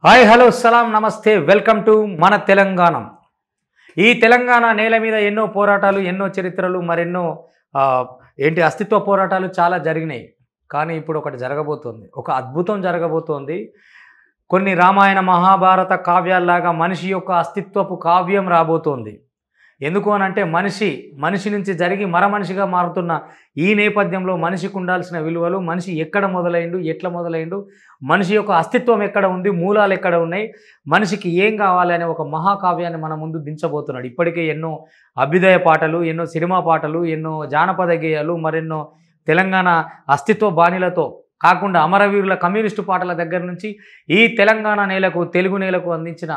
Hi hello సలాం నమస్తే welcome to మన తెలంగాణ. ఈ తెలంగాణ నేల మీద ఎన్నో పోరాటాలు, ఎన్నో చరిత్రలు, మరెన్నో అస్తిత్వ పోరాటాలు చాలా జరిగినాయి. కానీ ఇప్పుడు ఒకటి జరగబోతోంది, ఒక అద్భుతం జరగబోతోంది. కొన్ని రామాయణ మహాభారత కావ్యాల్లాగా మనిషి యొక్క అస్తిత్వపు కావ్యం రాబోతోంది. ఎందుకు అనంటే మనిషి నుంచి జరిగి మనిషిగా మారుతున్న ఈ నేపథ్యంలో మనిషికి ఉండాల్సిన విలువలు, మనిషి ఎక్కడ మొదలైండు, ఎట్లా మొదలైండు, మనిషి యొక్క అస్తిత్వం ఎక్కడ ఉంది, మూలాలు ఎక్కడ ఉన్నాయి, మనిషికి ఏం కావాలి అనే ఒక మహాకావ్యాన్ని మన ముందు దించబోతున్నాడు. ఇప్పటికే ఎన్నో అభ్యుదయ పాటలు, ఎన్నో సినిమా పాటలు, ఎన్నో జానపద గేయాలు, మరెన్నో తెలంగాణ అస్తిత్వ బాణీలతో కాకుండా అమరవీరుల కమ్యూనిస్టు పాటల దగ్గర నుంచి ఈ తెలంగాణ నేలకు, తెలుగు నేలకు అందించిన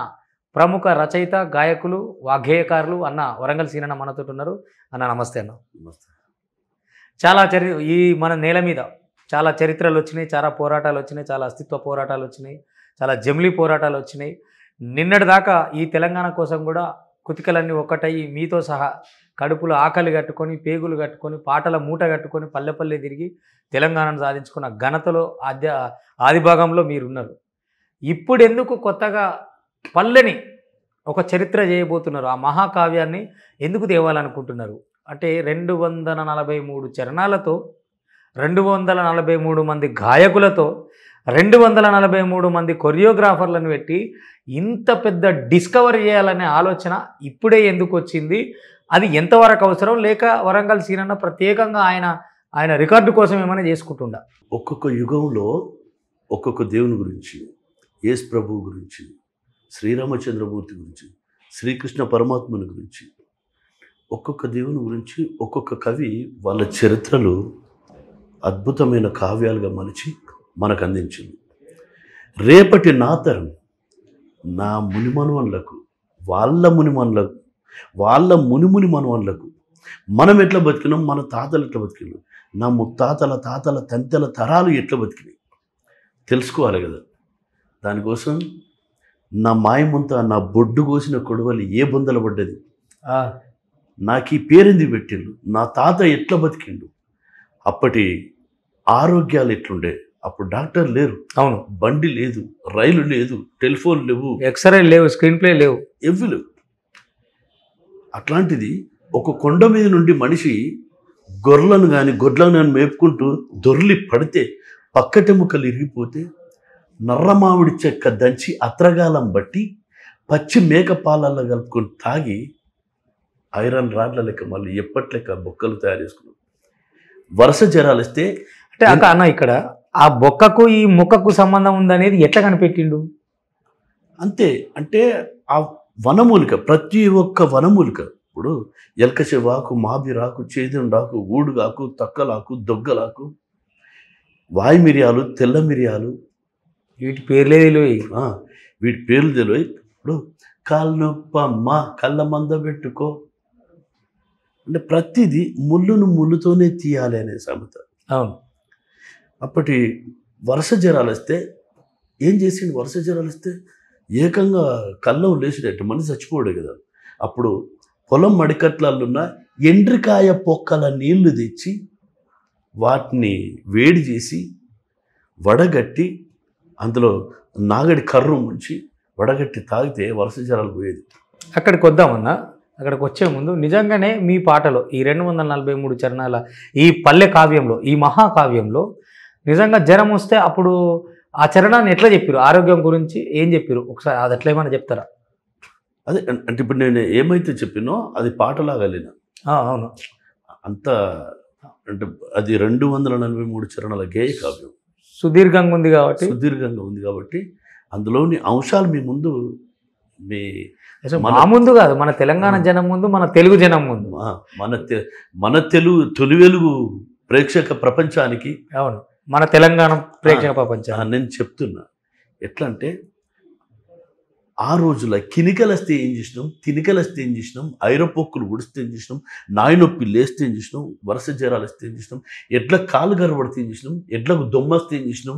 ప్రముఖ రచయిత, గాయకులు, వాగ్గేయకారులు అన్న వరంగల్ సీనన్న మనతో ఉన్నారు. అన్న నమస్తే. అన్న నమస్తే. చాలా ఈ మన నేల మీద చాలా చరిత్రలు వచ్చినాయి, చాలా పోరాటాలు వచ్చినాయి, చాలా అస్తిత్వ పోరాటాలు వచ్చినాయి, చాలా జమిలీ పోరాటాలు వచ్చినాయి. నిన్నటి దాకా ఈ తెలంగాణ కోసం కూడా కుతికలన్నీ ఒక్కటయ్యి మీతో సహా కడుపులో ఆకలి కట్టుకొని, పేగులు కట్టుకొని, పాటల మూట కట్టుకొని పల్లె తిరిగి తెలంగాణను సాధించుకున్న ఘనతలో ఆది భాగంలో మీరున్నారు. ఇప్పుడు ఎందుకు కొత్తగా పల్లెని ఒక చరిత్ర చేయబోతున్నారు? ఆ మహాకావ్యాన్ని ఎందుకు తేవాలనుకుంటున్నారు? అంటే 243 చరణాలతో, 243 మంది గాయకులతో, 243 మంది కొరియోగ్రాఫర్లను పెట్టి ఇంత పెద్ద డిస్కవరీ చేయాలనే ఆలోచన ఇప్పుడే ఎందుకు వచ్చింది? అది ఎంతవరకు అవసరం? లేక వరంగల్ సీనన్న ప్రత్యేకంగా ఆయన రికార్డు కోసం ఏమైనా చేసుకుంటుండా? ఒక్కొక్క యుగంలో ఒక్కొక్క దేవుని గురించి, యేసు ప్రభువు గురించి, శ్రీరామచంద్రమూర్తి గురించి, శ్రీకృష్ణ పరమాత్మని గురించి, ఒక్కొక్క దేవుని గురించి ఒక్కొక్క కవి వాళ్ళ చరిత్రలు అద్భుతమైన కావ్యాలుగా మలిచి మనకు అందించింది. రేపటి నా తరం, నా మునిమనవన్లకు, వాళ్ళ మునిముని మనవన్లకు మనం ఎట్లా బతికినాం, మన తాతలు ఎట్లా బతికినాం, నా ముత్తాతల తాతల తంతెల తరాలు ఎట్లా బతికినాయి తెలుసుకోవాలి కదా. దానికోసం నా మాయముంత, నా బొడ్డు కోసిన కొడవలి ఏ బొందల పడ్డది, నాకు ఈ పేరెంది పెట్టిండు, నా తాత ఎట్లా బతికిండు, అప్పటి ఆరోగ్యాలు ఎట్లుండే, అప్పుడు డాక్టర్ లేరు, అవును, బండి లేదు, రైలు లేదు, టెలిఫోన్ లేవు, ఎక్స్రే లేవు, స్క్రీన్ ప్లే లేవు, ఎవ్వి లేవు. అట్లాంటిది ఒక కొండ మీద నుండి మనిషి గొర్రెలను కానీ మేపుకుంటూ దొర్లి పడితే పక్కటెముకలు ఇరిగిపోతే నర్రమామిడి చెక్క దంచి అత్రగాలం బట్టి పచ్చి మేక పాలల్లో కలుపుకొని తాగి ఐరన్ రాడ్ల లెక్క మళ్ళీ ఎప్పటి లెక్క బొక్కలు తయారు చేసుకున్నాం. వరుస జ్వరాలు వస్తే అంటే అన్న ఇక్కడ ఆ బొక్కకు ఈ ముక్కకు సంబంధం ఉందనేది ఎట్లా కనిపెట్టిండు? అంతే. అంటే ఆ వనమూలిక, ప్రతి ఒక్క వనమూలిక, ఇప్పుడు ఎల్కచెవాకు, మాబిరాకు, చేదుండాకు, ఊడుగాకు, తక్కలాకు, దొగ్గలాకు, వాయి మిరియాలు, తెల్ల మిరియాలు, వీటి పేర్లే తెలివి, వీటి పేర్లు తెలివి. ఇప్పుడు కాళ్ళు నొప్పమ్మ, కళ్ళ మంద పెట్టుకో అంటే ప్రతిదీ ముళ్ళుతోనే తీయాలి అనే సమత. అవును. అప్పటి వరుస జ్వరాలు వస్తే ఏం చేసిండు? వరుస జ్వరాలు వస్తే ఏకంగా కళ్ళం లేచినట్టు మనిషి చచ్చిపోయాడు కదా. అప్పుడు పొలం మడికట్లల్లో ఎండ్రికాయ పొక్కల నీళ్లు తెచ్చి వాటిని వేడి చేసి వడగట్టి అందులో నాగడి కర్రు ముంచి వడగట్టి తాగితే వరుస జ్వరాలు పోయేది. అక్కడికి వద్దామన్నా. అక్కడికి వచ్చే ముందు నిజంగానే మీ పాటలో ఈ 243 చరణాల ఈ పల్లె కావ్యంలో, ఈ మహాకావ్యంలో నిజంగా జ్వరం వస్తే అప్పుడు ఆ చరణాన్ని ఎట్లా చెప్పారు? ఆరోగ్యం గురించి ఏం చెప్పారు? ఒకసారి అది ఎట్లా ఏమైనా చెప్తారా? అదే అంటే ఇప్పుడు నేను ఏమైతే చెప్పినో అది పాటలాగా లేనా. అవును. అంత అంటే అది 243 చరణాల గేయ కావ్యం, సుదీర్ఘంగా ఉంది కాబట్టి అందులోని అంశాలు మీ ముందు, ముందు కాదు, మన తెలంగాణ జనం ముందు, మన తెలుగు జనం ముందు, మన తెలుగు తొలి వెలుగు ప్రేక్షక ప్రపంచానికి, అవును, మన తెలంగాణ ప్రేక్షక ప్రపంచం నేను చెప్తున్నా. ఎట్లా అంటే ఆ రోజుల కినికలస్తే ఏం చేసినాం, తినికలస్తే ఏం చేసినాం, ఐరపొక్కులు ఉడిస్తే ఏం చేసినాం, నాయనొప్పి లేస్తే ఏం చేసినాం, వరుస జ్వరాలు వస్తే ఏం చేసినాం, ఎడ్లకు కాలు గర్రబడితే ఏం చేసినాం, ఎడ్లకు దొమ్మస్తే ఏం చేసినాం,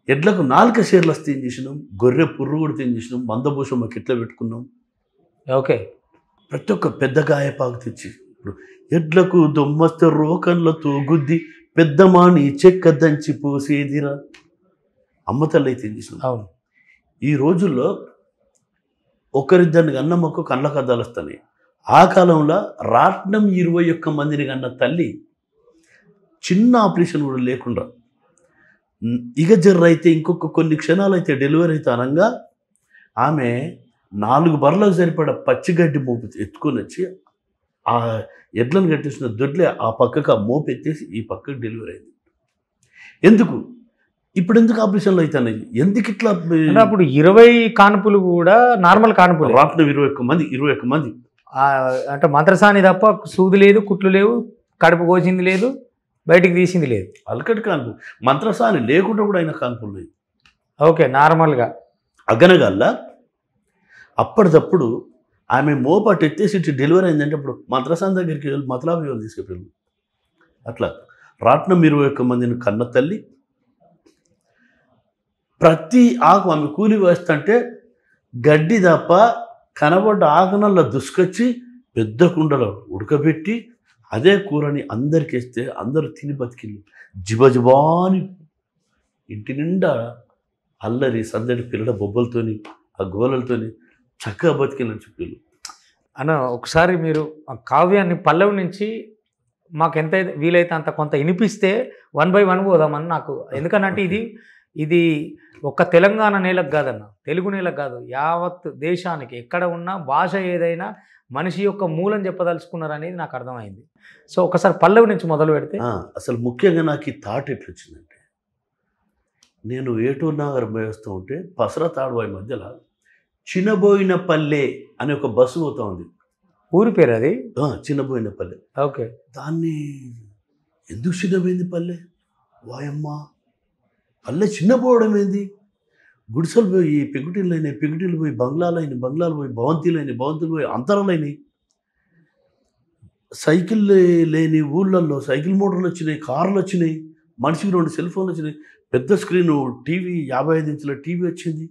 ఎడ్లకు 4 షేర్లు వస్తే ఏం చేసినాం, గొర్రె పుర్రు కొడితే ఏం చేసినాం, మందభూషమ్మకి ఎట్లా పెట్టుకున్నాం. ఓకే. ప్రతి ఒక్క పెద్ద గాయపాకు తెచ్చి ఇప్పుడు ఎడ్లకు దొమ్మస్తే రోకన్లతో గుద్ది పెద్దమాని చెక్క దంచి పోసేదిరా, అమ్మతల్లి అయితే ఏం చేసినాం. అవును. ఈ రోజుల్లో ఒకరిద్దరిని కన్న మొక్క కళ్ళ కద్దాలు వస్తున్నాయి. ఆ కాలంలో రాట్నం 21 మందిని కన్న తల్లి చిన్న ఆపరేషన్ కూడా లేకుండా ఇక జర్ర అయితే ఇంకొక కొన్ని క్షణాలు అయితే డెలివరీ అయితే అనగా ఆమె 4 బర్రెలకు సరిపడ పచ్చిగడ్డి మోపు ఎత్తుకొని వచ్చి ఆ ఎడ్లను కట్టేసిన దొడ్లే ఆ పక్కకు ఆ మోపు ఎత్తేసి ఈ పక్కకు డెలివరీ అయింది. ఎందుకు ఇప్పుడు ఎందుకు ఆపరేషన్లు అవుతున్నాయి? ఎందుకు ఇట్లా? అంటే అప్పుడు 20 కాన్పులు కూడా నార్మల్ కాన్పులు. రాట్నం 21 మంది అంటే మంత్రసాని తప్ప సూది లేదు, కుట్లు లేవు, కడుపు కోసింది లేదు, బయటికి తీసింది లేదు. అలకటి కాన్పు, మంత్రసాని లేకుండా కూడా అయిన కాన్పులు లేదు. ఓకే, నార్మల్గా అగనగల్ల అప్పటిదప్పుడు ఆమె మోపాటు ఎత్తేసి డెలివరీ అయిందంటే అప్పుడు మంత్రసాని దగ్గరికి వెళ్ళి మతలాభి వాళ్ళు తీసుకెళ్ళి అట్లా రాట్నం 21 మందిని కన్న తల్లి ప్రతి ఆకు ఆమె కూలి వేస్తుంటే గడ్డి తప్ప కనబడ్డ ఆకునల్లో దుసుకొచ్చి పెద్ద కుండలో ఉడకబెట్టి అదే కూరని అందరికి వేస్తే అందరూ తిని బతికిళ్ళు. జిబజిబాని ఇంటి నిండా అల్లరి సందడి పిల్లల బొబ్బలతోని ఆ గోలలతోని చక్కగా బతికిళ్ళని చెప్పి అన్న. ఒకసారి మీరు ఆ కావ్యాన్ని పల్లవి నుంచి మాకు ఎంత వీలైతే అంత కొంత వినిపిస్తే 1 by 1 పోదామని నాకు. ఎందుకనంటే ఇది ఒక్క తెలంగాణ నేలకు కాదన్న, తెలుగు నేలకు కాదు, యావత్ దేశానికి ఎక్కడ ఉన్నా భాష ఏదైనా మనిషి యొక్క మూలం చెప్పదలుచుకున్నారు అనేది నాకు అర్థమైంది. సో ఒకసారి పల్లవి నుంచి మొదలు పెడితే. అసలు ముఖ్యంగా నాకు ఈ థాట్ ఎట్లా వచ్చిందంటే, నేను ఏటూరు నగర్ వేస్తూ ఉంటే పసరా తాడువాయి మధ్యలో చిన్నబోయిన పల్లె అనే ఒక బస్సు పోతా ఉంది. ఊరి పేరు అది? చిన్నబోయిన పల్లె. ఓకే. దాన్ని ఎందుకు చిన్నపోయింది పల్లె? వాయమ్మ, పల్లె చిన్నపోవడం ఏంది? గుడిసెలు పోయి పెంకుటిళ్ళు అయినాయి, పెంకుటిళ్ళు పోయి బంగ్లాలు అయినాయి, బంగ్లాలు పోయి భవంతులు అయినాయి, భవంతులు పోయి అంతరాలు అయినాయి. సైకిల్ లేని ఊళ్ళల్లో సైకిల్ మోటార్లు వచ్చినాయి, కార్లు వచ్చినాయి, మనిషికి 2 సెల్ ఫోన్లు వచ్చినాయి, పెద్ద స్క్రీను టీవీ 55 ఇంచుల టీవీ వచ్చింది.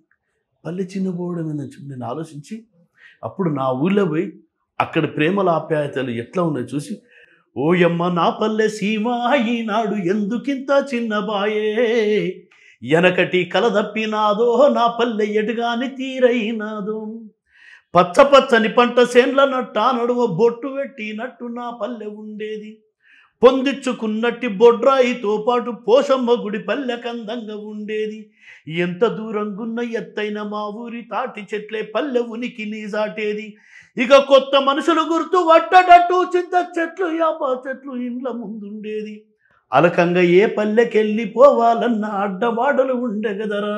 పల్లె చిన్నపోవడం ఏందని చెప్పి నేను ఆలోచించి అప్పుడు నా ఊళ్ళో పోయి అక్కడ ప్రేమల ఆప్యాయతలు ఎట్లా ఉన్నాయో చూసి, ఓయమ్మ నా పల్లె సీమ ఈనాడు ఎందుకింత చిన్నబాయే, ఎనకటి కలదప్పినాదో నా పల్లె ఎటుగాని తీరైనాదో, పచ్చ పచ్చని పంట సేన్ల నట్టా నడువ బొట్టు పెట్టినట్టు నా పల్లె ఉండేది, పొందించుకున్నట్టి బొడ్రాయితో పాటు పోషమ్మ గుడి పల్లె కందంగా ఉండేది, ఎంత దూరంగున్న ఎత్తైన మా ఊరి తాటి చెట్లే పల్లె ఉనికి నీజాటేది, ఇక కొత్త మనుషులు గుర్తు వట్టడట్టు చింత చెట్లు యాపా చెట్లు ఇండ్ల ముందుండేది, అలకంగా ఏ పల్లెకెళ్ళిపోవాలన్న అడ్డవాడలు ఉండెగదరా,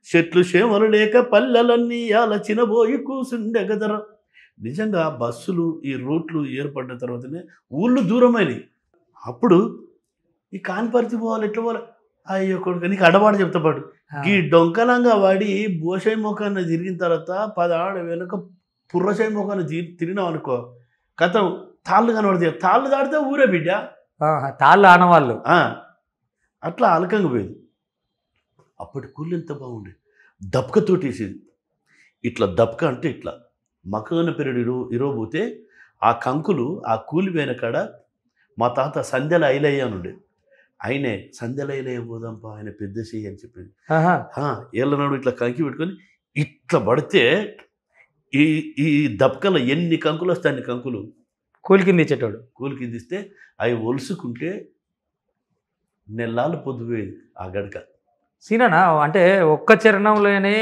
చెట్లు చేమలు లేక పల్లెలన్నీ ఆలచినబోయి కూసుండెగదరా. నిజంగా బస్సులు ఈ రూట్లు ఏర్పడిన తర్వాతనే ఊళ్ళు దూరమైనవి. అప్పుడు ఈ కాన్పర్తి పోవాలి ఎట్లా పోవాలి? అయ్యో కొడుకు, నీకు అడవాడు చెప్తా పాటు ఈ డొంకలంగా వాడి బోషాయి మొఖాన్ని తిరిగిన తర్వాత 10 ఆడ వెనుక పుర్రసాయి మొఖాన్ని తిరిగినాం అనుకో, కథం తాళ్ళు కనబడతాయి, తాళ్ళు దాడితే ఊరే బిడ్డ, తాళ్ళు ఆనవాళ్ళు. అట్లా అలకంగా పోయేది. అప్పటి కూలి ఎంత బాగుండే, దప్కతోటి వేసేది. ఇట్లా దప్క అంటే ఇట్లా మక్కగన్న పెరుడు ఇరవబోతే ఆ కంకులు ఆ కూలిపోయిన కాడ మా తాత సంధ్యల ఐలయ్య అని ఉండే, ఆయనే సంధ్యల ఐలయ్య పోదాంపా ఆయన పెద్ద చెయ్యి అని చెప్పింది. ఏళ్ళనాడు ఇట్లా కంకి పెట్టుకొని ఇట్లా పడితే ఈ ఈ దప్కలో ఎన్ని కంకులు వస్తాయి అన్ని కంకులు కూలి కింద ఇచ్చేటోడు. కూలి కింద ఇస్తే అవి ఒలుసుకుంటే నెల్లాళ్ళు పొద్దుపోయేది ఆ గడక. సీననా అంటే ఒక్క చరణంలోనే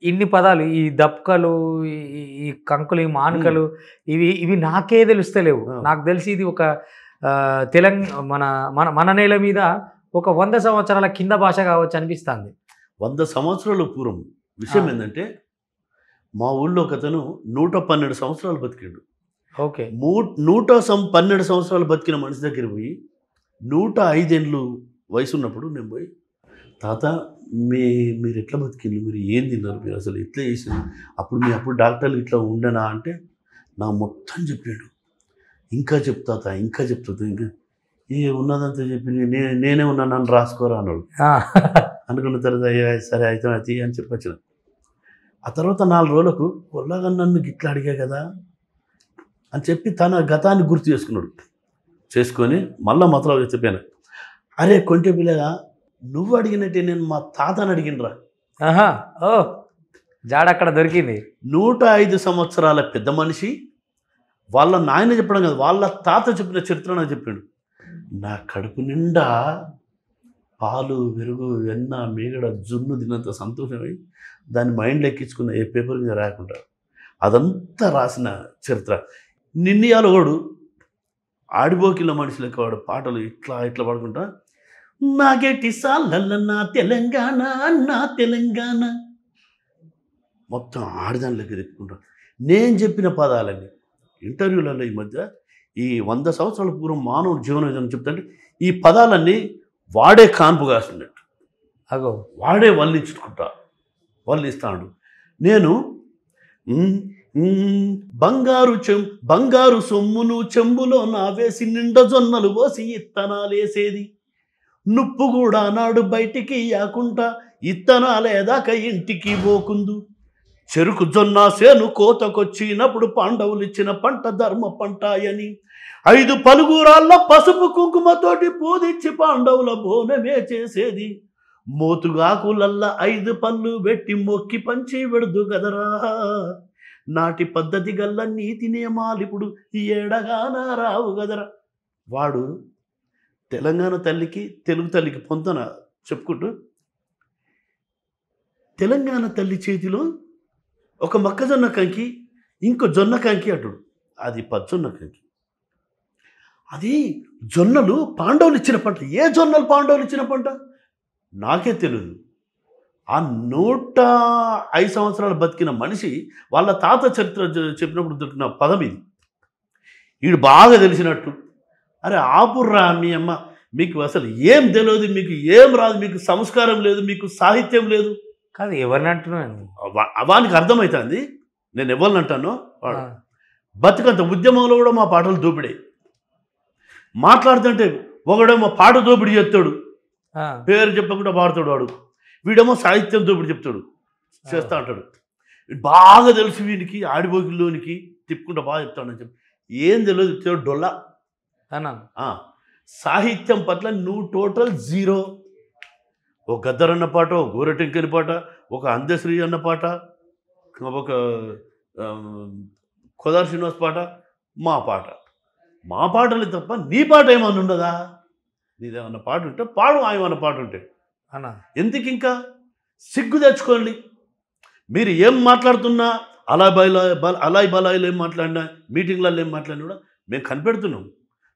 ఇన్ని పదాలు, ఈ దప్కలు, ఈ కంకులు, ఈ మానుకలు, ఇవి నాకే తెలుస్తలేవు. నాకు తెలిసి ఇది ఒక మన మన నేల మీద ఒక 100 సంవత్సరాల కింద భాష కావచ్చు అనిపిస్తుంది. 100 సంవత్సరాల పూర్వం విషయం ఏంటంటే, మా ఊళ్ళో ఒక అతను 112 సంవత్సరాలు బతికాడు. ఓకే. 112 సంవత్సరాలు బతికిన మనిషి దగ్గర పోయి 105 ఏళ్ళు వయసు ఉన్నప్పుడు నేను పోయి, తాత మీరు ఎట్లా బతికిండ్రు, మీరు ఏం తిన్నారు, మీరు అసలు ఎట్లా చేసిండ్రు, అప్పుడు డాక్టర్లు ఇట్లా ఉండనా అంటే నా మొత్తం చెప్పాడు. ఇంకా చెప్తాత ఇంకా ఇంకా ఉన్నదంతా చెప్పి నేనే ఉన్నా, నన్ను రాసుకోరా అన్నాడు. అనుకున్న తర్వాత సరే అయితే అది అని చెప్పొచ్చిన. ఆ తర్వాత 4 రోజులకు కొల్లగా నన్ను గిట్లా అడిగా కదా అని చెప్పి తన గతాన్ని గుర్తు చేసుకొని మళ్ళీ మతలో చెప్పాను, అరే కొంటే పిల్లగా నువ్వు అడిగినట్టే నేను మా తాతని అడిగినరా ఆహా ఓ జాడ అక్కడ దొరికింది. 105 సంవత్సరాల పెద్ద మనిషి వాళ్ళ నాయన చెప్పడం కాదు, వాళ్ళ తాత చెప్పిన చరిత్ర నాకు చెప్పాడు. నా కడుపు నిండా పాలు పెరుగు వెన్న మీగడ జున్ను తిన్నంత సంతోషమై దాన్ని మైండ్లో ఎక్కించుకున్న ఏ పేపర్ మీద రాకుండా అదంతా రాసిన చరిత్ర. నిన్నయాలవాడు ఆడిబోకిల మనిషి లెక్క వాడు పాటలు ఇట్లా ఇట్లా పాడుకుంటా, నాగేటి సాలల్ల నా తెలంగాణ మొత్తం ఆడదానిలోకి తిప్పుకుంటాను. నేను చెప్పిన పదాలన్నీ ఇంటర్వ్యూలలో ఈ మధ్య ఈ 100 సంవత్సరాల పూర్వం మానవుడు జీవన విధానం చెప్తుంటే ఈ పదాలన్నీ వాడే కాన్పు కాస్తున్నట్టు, అగో వాడే వల్లిస్తాడు. నేను బంగారు సొమ్మును చెంబులో నా వేసి నిండ జొన్నలు పోసి ఇత్తనాలేసేది, నుప్పు కూడా నాడు బయటికి యాకుంటా ఇత్తనాలేదాకా ఇంటికి పోకుందు, చెరుకు జొన్న సేను కోతకొచ్చినప్పుడు పాండవులు ఇచ్చిన పంట ధర్మ పంటాయని 5 పలుగురాళ్ళ పసుపు కుంకుమతోటి పూదిచ్చి పాండవుల బోనమే చేసేది, మోతుగాకులల్ల 5 పళ్ళు పెట్టి మొక్కి పంచి వెడుదు గదరా, నాటి పద్ధతి గల్ల నీతి నియమాలిప్పుడు ఏడగాన రావు గదరా. వాడు తెలంగాణ తల్లికి తెలుగు తల్లికి పొంతన చెప్పుకుంటూ తెలంగాణ తల్లి చేతిలో ఒక మొక్కజొన్న కంకి ఇంకో జొన్న కంకి అంటాడు, అది పచ్చొన్న కంకి. అది జొన్నలు పాండవులు ఇచ్చిన పంట. ఏ జొన్నలు పాండవులు ఇచ్చిన పంట నాకే తెలియదు. ఆ 105 సంవత్సరాలు బతికిన మనిషి వాళ్ళ తాత చరిత్ర చెప్పినప్పుడు దొరికిన పదం ఇది. వీడు బాగా తెలిసినట్టు, అరే ఆపుర్రా మీ అమ్మ, మీకు అసలు ఏం తెలియదు, మీకు ఏం రాదు, మీకు సంస్కారం లేదు, మీకు సాహిత్యం లేదు. కాదు ఎవరిని అంటున్నాను, వానికి అర్థమవుతుంది నేను ఎవరిని అంటానో. వాడు బతుకంత ఉద్యమంలో కూడా మా పాటలు దోపిడే. మాట్లాడుతుంటే ఒకడేమో పాట దోపిడి చెప్తాడు, పేరు చెప్పకుండా పాడుతాడు వాడు, వీడేమో సాహిత్యం దోపిడి చెప్తాడు చేస్తా అంటాడు. బాగా తెలుసు వీనికి, ఆడిపోగిల్లోనికి తిప్పుకుంటా బాగా చెప్తాడని చెప్పి ఏం తెలియదు చెప్తాడు డొల్లా. సాహిత్యం పట్ల నువ్వు టోటల్ జీరో. ఒక గద్దర్ అన్న పాట, ఒక గోరటెంకని పాట, ఒక అందశ్రీ అన్న పాట, ఒక కొదార్ శ్రీనివాస్ పాట, మా పాటలు తప్ప నీ పాట ఏమన్నా ఉండదా? నీదేమన్నా పాట ఉంటే పాడు, ఆయమన్న పాట ఉంటే అన్నా. ఎందుకు ఇంకా సిగ్గు తెచ్చుకోండి. మీరు ఏం మాట్లాడుతున్నా అలాయ్ బలాయిలు ఏం మాట్లాడినా, మీటింగ్లలో ఏం మాట్లాడినా కూడా మేము కనిపెడుతున్నాం.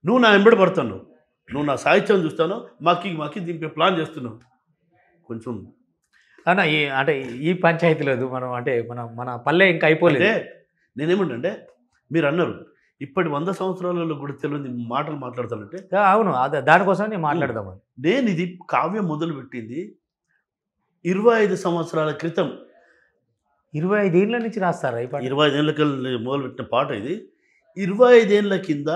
నువ్వు నా వెంబడి పడుతున్నావు, నువ్వు నా సాహిత్యం చూస్తాను, మాకి దింపే ప్లాన్ చేస్తున్నావు. కొంచెం అన్న అంటే ఈ పంచాయతీ లేదు మనం, అంటే మన పల్లె ఇంకా అయిపోలేదు. నేనేమంటే మీరు అన్నారు ఇప్పటి 100 సంవత్సరాలలో కూడా తెలియని మాటలు మాట్లాడతానంటే అవును, అదే దానికోసం నేను మాట్లాడదామని. నేను ఇది కావ్యం మొదలుపెట్టింది 25 సంవత్సరాల క్రితం. 25 ఏళ్ళ నుంచి రాస్తారా ఈ పాట? 25 ఏళ్ళకి మొదలుపెట్టిన పాట ఇది. 25 ఏళ్ళ కింద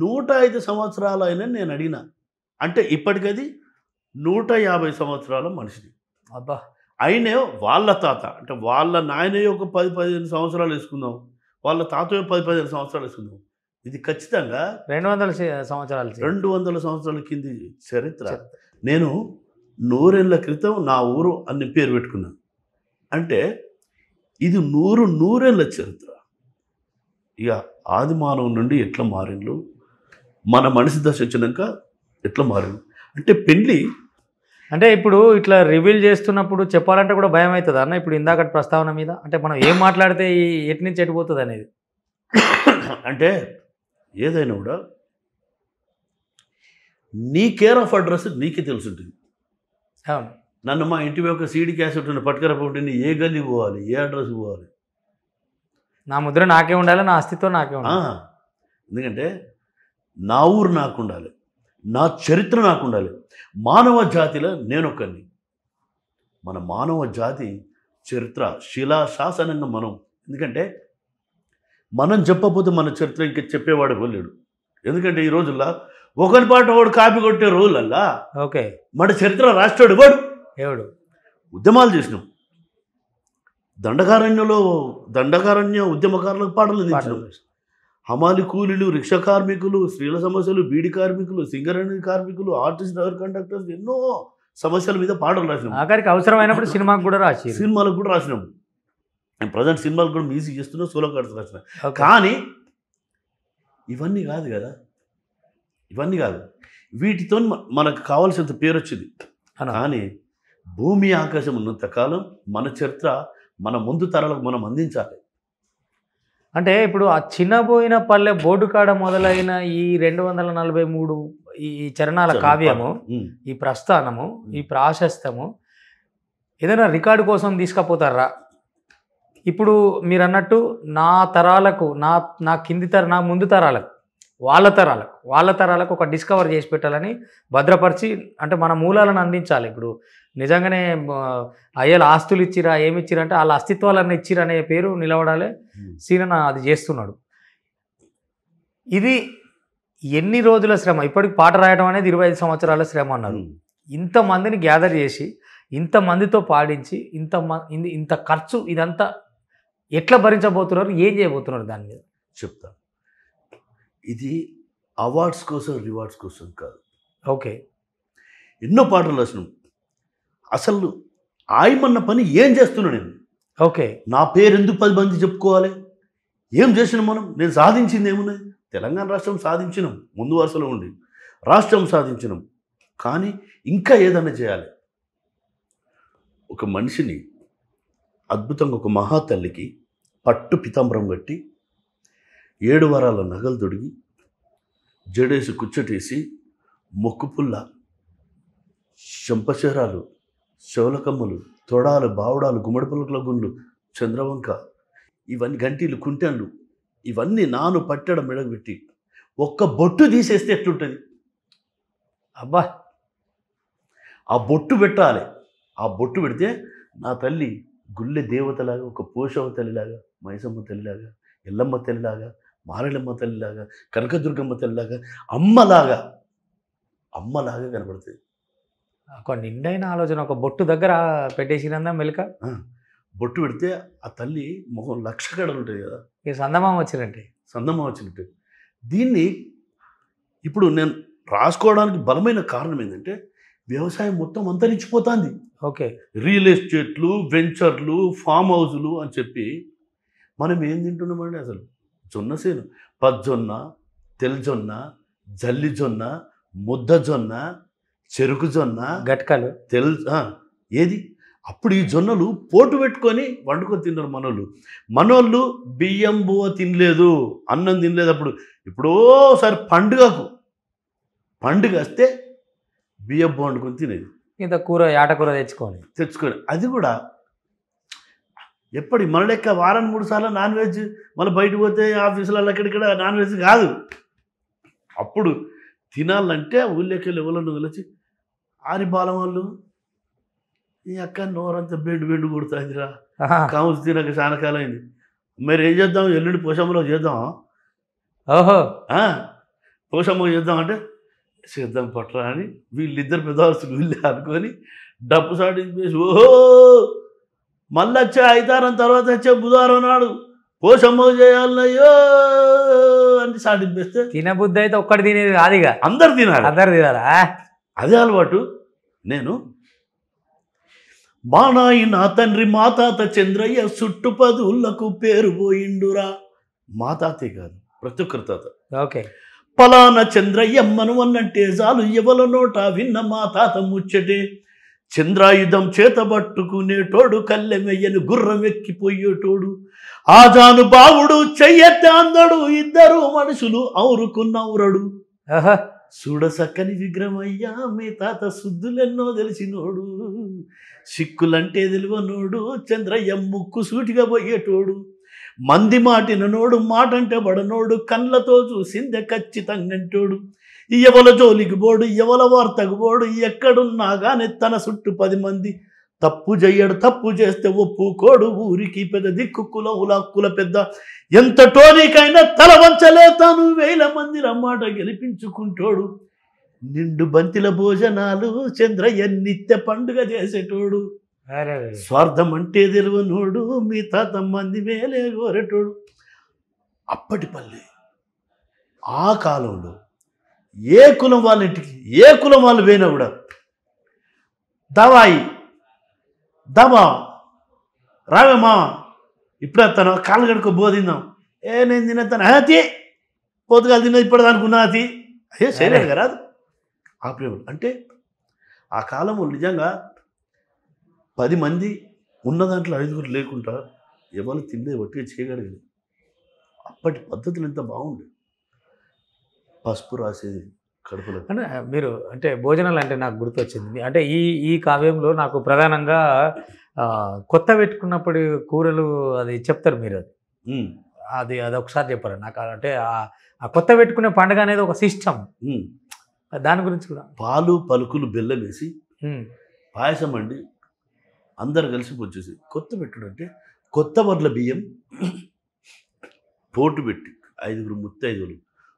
105 సంవత్సరాలు అయినా నేను అడిగిన, అంటే ఇప్పటికది 150 సంవత్సరాల మనిషిది. అబ్బా, అయినే వాళ్ళ తాత అంటే వాళ్ళ నాయనే ఒక 10-15 సంవత్సరాలు వేసుకుందాం, వాళ్ళ తాత 10-15 సంవత్సరాలు వేసుకుందాం. ఇది ఖచ్చితంగా 200 సంవత్సరాలు 200 సంవత్సరాల కింది చరిత్ర. నేను 100 ఏళ్ళ క్రితం నా ఊరు అన్ని పేరు పెట్టుకున్నాను. అంటే ఇది 100 ఏళ్ళ చరిత్ర. ఇక ఆది మానవం నుండి ఎట్లా మారిండ్రు, మన మనిషి దశ వచ్చినాక ఎట్లా మారిండు. అంటే పెళ్ళి అంటే ఇప్పుడు ఇట్లా రివీల్ చేస్తున్నప్పుడు చెప్పాలంటే కూడా భయం అవుతుంది అన్న. ఇప్పుడు ఇందాక ప్రస్తావన మీద అంటే మనం ఏం మాట్లాడితే ఎటు నుంచి ఎటుపోతుంది అనేది. అంటే ఏదైనా కూడా నీ కేర్ ఆఫ్ అడ్రస్ నీకే తెలుసుంటుంది. అవును, నన్ను మా ఇంటి ఒక సీడీ క్యాసెట్ ఉన్న పట్టుకరపోతే ఏ గల్లీ పోవాలి, ఏ అడ్రస్ పోవాలి, నా ముద్ర నాకే ఉండాలి, నా అస్తిత్వం నాకే ఉండాలి. ఎందుకంటే నా ఊరు నాకు ఉండాలి, నా చరిత్ర నాకు ఉండాలి. మానవ జాతిలో నేనొక్కడిని. మన మానవ జాతి చరిత్ర శిలా శాసనంగా మనం, ఎందుకంటే మనం చెప్పకపోతే మన చరిత్ర ఇంకా చెప్పేవాడు వెళ్ళాడు. ఎందుకంటే ఈ రోజుల్లో ఒకరి పాట వాడు కాపీ కొట్టే రోజులల్లా ఓకే మన చరిత్ర రాష్ట్రాడు వాడు ఎవడు ఉద్యమాలు చేసినాం. దండకారణ్య ఉద్యమకారులకు పాటలు తెచ్చినాం. హమాలి కూలీలు, రిక్షా కార్మికులు, స్త్రీల సమస్యలు, బీడి కార్మికులు, సింగరేణి కార్మికులు, ఆర్టిస్ట్ డ్రైవర్ కండక్టర్స్ ఎన్నో సమస్యల మీద పాటలు రాసినాం. ఆఖరికి అవసరమైనప్పుడు సినిమాకి కూడా రాసి సినిమాలకు కూడా రాసినాం. ప్రజెంట్ సినిమాలకు కూడా మ్యూజిక్ చేస్తున్నా, సోలో కార్డ్స్ రాసిన. ఓకే. కానీ ఇవన్నీ కాదు కదా, ఇవన్నీ కాదు. వీటితో మనకు కావాల్సినంత పేరు వచ్చింది. అను. కానీ భూమి ఆకాశం ఉన్నంత కాలం మన చరిత్ర మన ముందు తరాలకు మనం అందించాలి. అంటే ఇప్పుడు ఆ చిన్నబోయిన పల్లె బోర్డు కాడ మొదలైన ఈ 243 ఈ చరణాల కావ్యము, ఉమ్. ఈ ప్రస్థానము, ఈ ప్రాశస్తము ఏదైనా రికార్డు కోసం తీసుకపోతారా? ఇప్పుడు మీరు అన్నట్టు నా తరాలకు, నా కింది నా ముందు తరాలకు, వాళ్ళ తరాలకు ఒక డిస్కవర్ చేసి పెట్టాలని భద్రపరిచి, అంటే మన మూలాలను అందించాలి. ఇప్పుడు నిజంగానే అయ్యల ఆస్తులు ఇచ్చిరా, ఏమి ఇచ్చిరా అంటే వాళ్ళ అస్తిత్వాలన్నీ ఇచ్చిరా అనే పేరు నిలబడాలి. సీనన్న అది చేస్తున్నాడు. ఇది ఎన్ని రోజుల శ్రమ? ఇప్పటికి పాట రాయడం అనేది 25 సంవత్సరాల శ్రమ అన్నారు. ఇంతమందిని గ్యాదర్ చేసి, ఇంతమందితో పాడించి, ఇంత ఖర్చు, ఇదంతా ఎట్లా భరించబోతున్నారు, ఏం చేయబోతున్నారు దాని మీద చెప్తా. ఇది అవార్డ్స్ కోసం, రివార్డ్స్ కోసం కాదు. ఓకే. ఎన్నో పాటలు రాసినాం. అసలు ఆయమన్న పని ఏం చేస్తున్నా నేను? ఓకే. నా పేరు ఎందుకు 10 మంది చెప్పుకోవాలి? ఏం చేసినాం మనం? నేను సాధించింది ఏమున్నాయి? తెలంగాణ రాష్ట్రం సాధించినాం, ముందు వరుసలో ఉండి రాష్ట్రం సాధించినాం. కానీ ఇంకా ఏదైనా చేయాలి. ఒక మనిషిని అద్భుతంగా, ఒక మహాతల్లికి పట్టు పితాంబరం కట్టి 7 వారాల నగలు దొడిగి జడేసి కుచ్చటేసి మొక్కుపుల్ల చెంపశరాలు, శవలకమ్మలు, తొడాలు, బావుడాలు, గుమ్మడి పలుకుల గుండ్లు, చంద్రవంక, ఇవన్నీ గంటీలు, కుంటెన్లు, ఇవన్నీ నాను పట్టడం మెడగబెట్టి ఒక్క బొట్టు తీసేస్తే ఎట్లుంటుంది? అబ్బా, ఆ బొట్టు పెట్టాలి. ఆ బొట్టు పెడితే నా తల్లి గుళ్ళె దేవతలాగా, ఒక పోషవ తల్లిలాగా, మైసమ్మ తల్లిలాగా, ఎల్లమ్మ తల్లిలాగా, మారెళ్ళమ్మ తల్లిలాగా, కనకదుర్గమ్మ తల్లిలాగా, అమ్మలాగా కనబడుతుంది. ఒక నిండైన ఆలోచన. ఒక బొట్టు దగ్గర పెట్టేసినందా మెలిక. బొట్టు పెడితే ఆ తల్లి మొహం లక్ష కడలు ఉంటాయి కదా, ఇక సందమామ వచ్చినట్టే, సందమం వచ్చినట్టు. దీన్ని ఇప్పుడు నేను రాసుకోవడానికి బలమైన కారణం ఏంటంటే, వ్యవసాయం మొత్తం అంతరించిపోతుంది. ఓకే. రియల్ ఎస్టేట్లు, వెంచర్లు, ఫామ్ హౌజులు అని చెప్పి మనం ఏం తింటున్నామండి? అసలు జొన్న సేను, పజ్జొన్న, తెల్లజొన్న, జల్లిజొన్న, ముద్దజొన్న, చెరుకు జొన్న, గట్కలు, ఏది అప్పుడు ఈ జొన్నలు పోటు పెట్టుకొని వండుకొని తిన్నారు మనోళ్ళు. బియ్యం బువ్వ తినలేదు, అన్నం తినలేదు. ఇప్పుడోసారి పండుగ వస్తే బియ్యం బువ్వ వండుకొని తినేది. ఇంత కూర, ఆటకూర తెచ్చుకొని అది కూడా ఎప్పటి మన లెక్క వారానికి 3 సార్లు నాన్ వెజ్, మళ్ళీ బయటకు పోతే ఆఫీసులలో అక్కడిక్కడ నాన్ వెజ్ కాదు. అప్పుడు తినాలంటే ఊళ్ళోకెళ్ళి ఎవరన్నా కలిసి, ఆరిబాలం వాళ్ళు, ఈ అక్క నోరంతా బెండు కొడుతుందిరా, కావచ్చు తినక చాలా కాలం అయింది, మరి ఏం చేద్దాం, ఎల్లుండి పోషమ్మలో చేద్దాం, ఓహో పోషమ్మ చేద్దాం అంటే చేద్దాం పట్రా అని వీళ్ళిద్దరు పెద్దవాళ్ళు వీళ్ళే అనుకొని డబ్బు సాటించేసి, ఓహో మళ్ళీ వచ్చే ఐతారం తర్వాత వచ్చే బుధవారం నాడు పోషమ్మ చేయాలయ్యో అని సాటింపేస్తే, తినబుద్ధి అయితే ఒక్కటి తినేది కాదు, ఇక అందరు తినాలా? అదే అలవాటు. నేను మా నాయన తండ్రి మా తాత చంద్రయ్య చుట్టు 10 ఊళ్ళకు పేరు పోయిండురా. మా తాతే కాదు, ప్రతి ఒక్కరి తాత. ఓకే. పలానా చంద్రయ్యమ్మను అన్నంటే చాలు ఎవల నోట విన్న మా తాత ముచ్చటే. చంద్రాయుధం చేతబట్టుకునేటోడు, కళ్ళెమెయ్యను గుర్రం ఎక్కిపోయేటోడు, ఆజాను బావుడు చెయ్యెత్తే అందడు, ఇద్దరు మనుషులు ఔరుకున్నౌరడు. చూడ సక్కని విగ్రహమయ్యా మీ తాత శుద్ధులెన్నో తెలిసినోడు, సిక్కులంటే తెలివనోడు, చంద్రయ్య ముక్కు సూటిగా పోయేటోడు, మంది మాటిన నోడు, మాటంటే బడనోడు, కళ్ళతో చూసిందే ఖచ్చితంగంటోడు, ఎవల జోలికి బోడు, ఎవల వార్తకు బోడు, ఎక్కడున్నా కానీ తన చుట్టూ 10 మంది, తప్పు చెయ్యడు, తప్పు చేస్తే ఒప్పుకోడు, ఊరికి పెద్ద దిక్కు, కుల పెద్ద, ఎంత టోనికైనా తల వంచలే తాను, 1000 మంది రమ్మాట గెలిపించుకుంటోడు, నిండు బంతిల భోజనాలు చంద్రయ్య నిత్య పండుగ చేసేటోడు, స్వార్థం అంటే తెలివనోడు, మీ తాత మంది మేలే కోరేటోడు. అప్పటి పల్లె, ఆ కాలంలో ఏ కులం వాళ్ళ ఇంటికి, ఏ కులం వాళ్ళు పోయినా కూడా దవాయి దబా రావేమా ఇప్పుడు వస్తాను కాళ్ళు కడుక్కో బోధిందాం నేను తినేస్తాను అతి పోతుగా తిన్నది ఇప్పుడు అనుకున్నా అతి అయ్యో చేయలేదు కదా ఆ ప్రేమ అంటే ఆ కాలంలో నిజంగా 10 మంది ఉన్న దాంట్లో 5గురు లేకుండా ఎవరు తిండే ఒట్టిగా చేయగలిగేది అప్పటి పద్ధతులు ఎంత బాగుండే పసుపు రాసేది కడుపులో అంటే మీరు అంటే భోజనాలు అంటే నాకు గుర్తొచ్చింది అంటే ఈ కావ్యంలో నాకు ప్రధానంగా కొత్త పెట్టుకున్నప్పుడు కూరలు అది చెప్తారు మీరు అది అది ఒకసారి చెప్పారు నాకు అంటే ఆ కొత్త పెట్టుకునే పండుగ అనేది ఒక సిస్టమ్ దాని గురించి కూడా పాలు పలుకులు బెల్లం వేసి పాయసం అండి అందరు కలిసి వచ్చేసి కొత్త పెట్టుడు అంటే కొత్త వడ్ల బియ్యం పోటు పెట్టి 5గురు ముత్తైదులు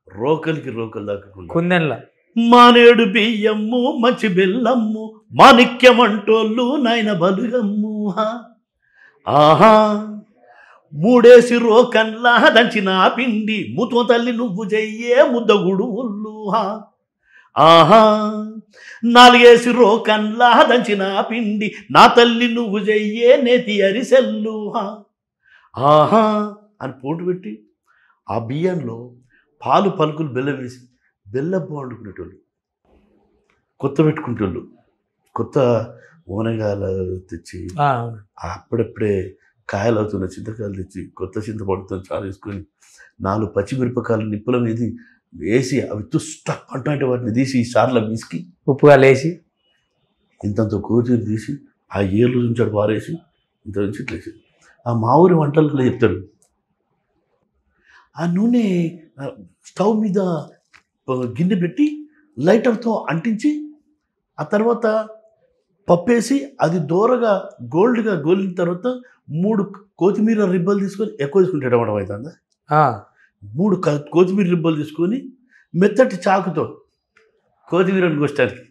రోకలికి రోకలు దాకా కుందెన్ల మానేడు బియ్యమ్ము మంచి బెల్లమ్ము మాణిక్యమంటోళ్ళు నాయన బలుగమ్ము ఆహా 3 రోకన్లా దంచిన పిండి ముతో తల్లి నువ్వు చెయ్యే ముద్దగుడు ఉల్లు ఆహా 4 రోకన్లా దంచిన పిండి నా తల్లి నువ్వు చెయ్యే నేతి అరిసెల్లు ఆహా అని పోటు పెట్టి ఆ బియ్యంలో పాలు పలుకులు బెల్లం వేసి బెల్లపు వండుకునేటోళ్ళు కొత్త పెట్టుకునేటోళ్ళు కొత్త ఓనగాయలు తెచ్చి అప్పుడప్పుడే కాయలు అవుతున్న చింతకాయలు తెచ్చి కొత్త చింతపండుతో చాలు వేసుకొని 4 పచ్చిమిరపకాయలు నిప్పుల మీద వేసి అవి తుస్ట పంట అంటే వాటిని తీసి ఈ సార్ల విసికి ఉప్పుగా లేచి ఇంతంత కోతిని తీసి ఆ ఏర్లు నుంచి పారేసి ఇంత నుంచి ఇట్లేసి ఆ మా ఊరి వంటలు చెప్తారు ఆ నూనె స్టవ్ మీద గిన్నె పెట్టి లైటర్తో అంటించి ఆ తర్వాత పప్పేసి అది దూరగా గోల్డ్గా గోలిన తర్వాత 3 కొత్తిమీర రిబ్బలు తీసుకొని ఎక్కువ తీసుకుంటే టమాటం అవుతుందా 3 కొత్తిమీర రిబ్బలు తీసుకొని మెత్తటి చాకుతో కొత్తిమీరని కోసడానికి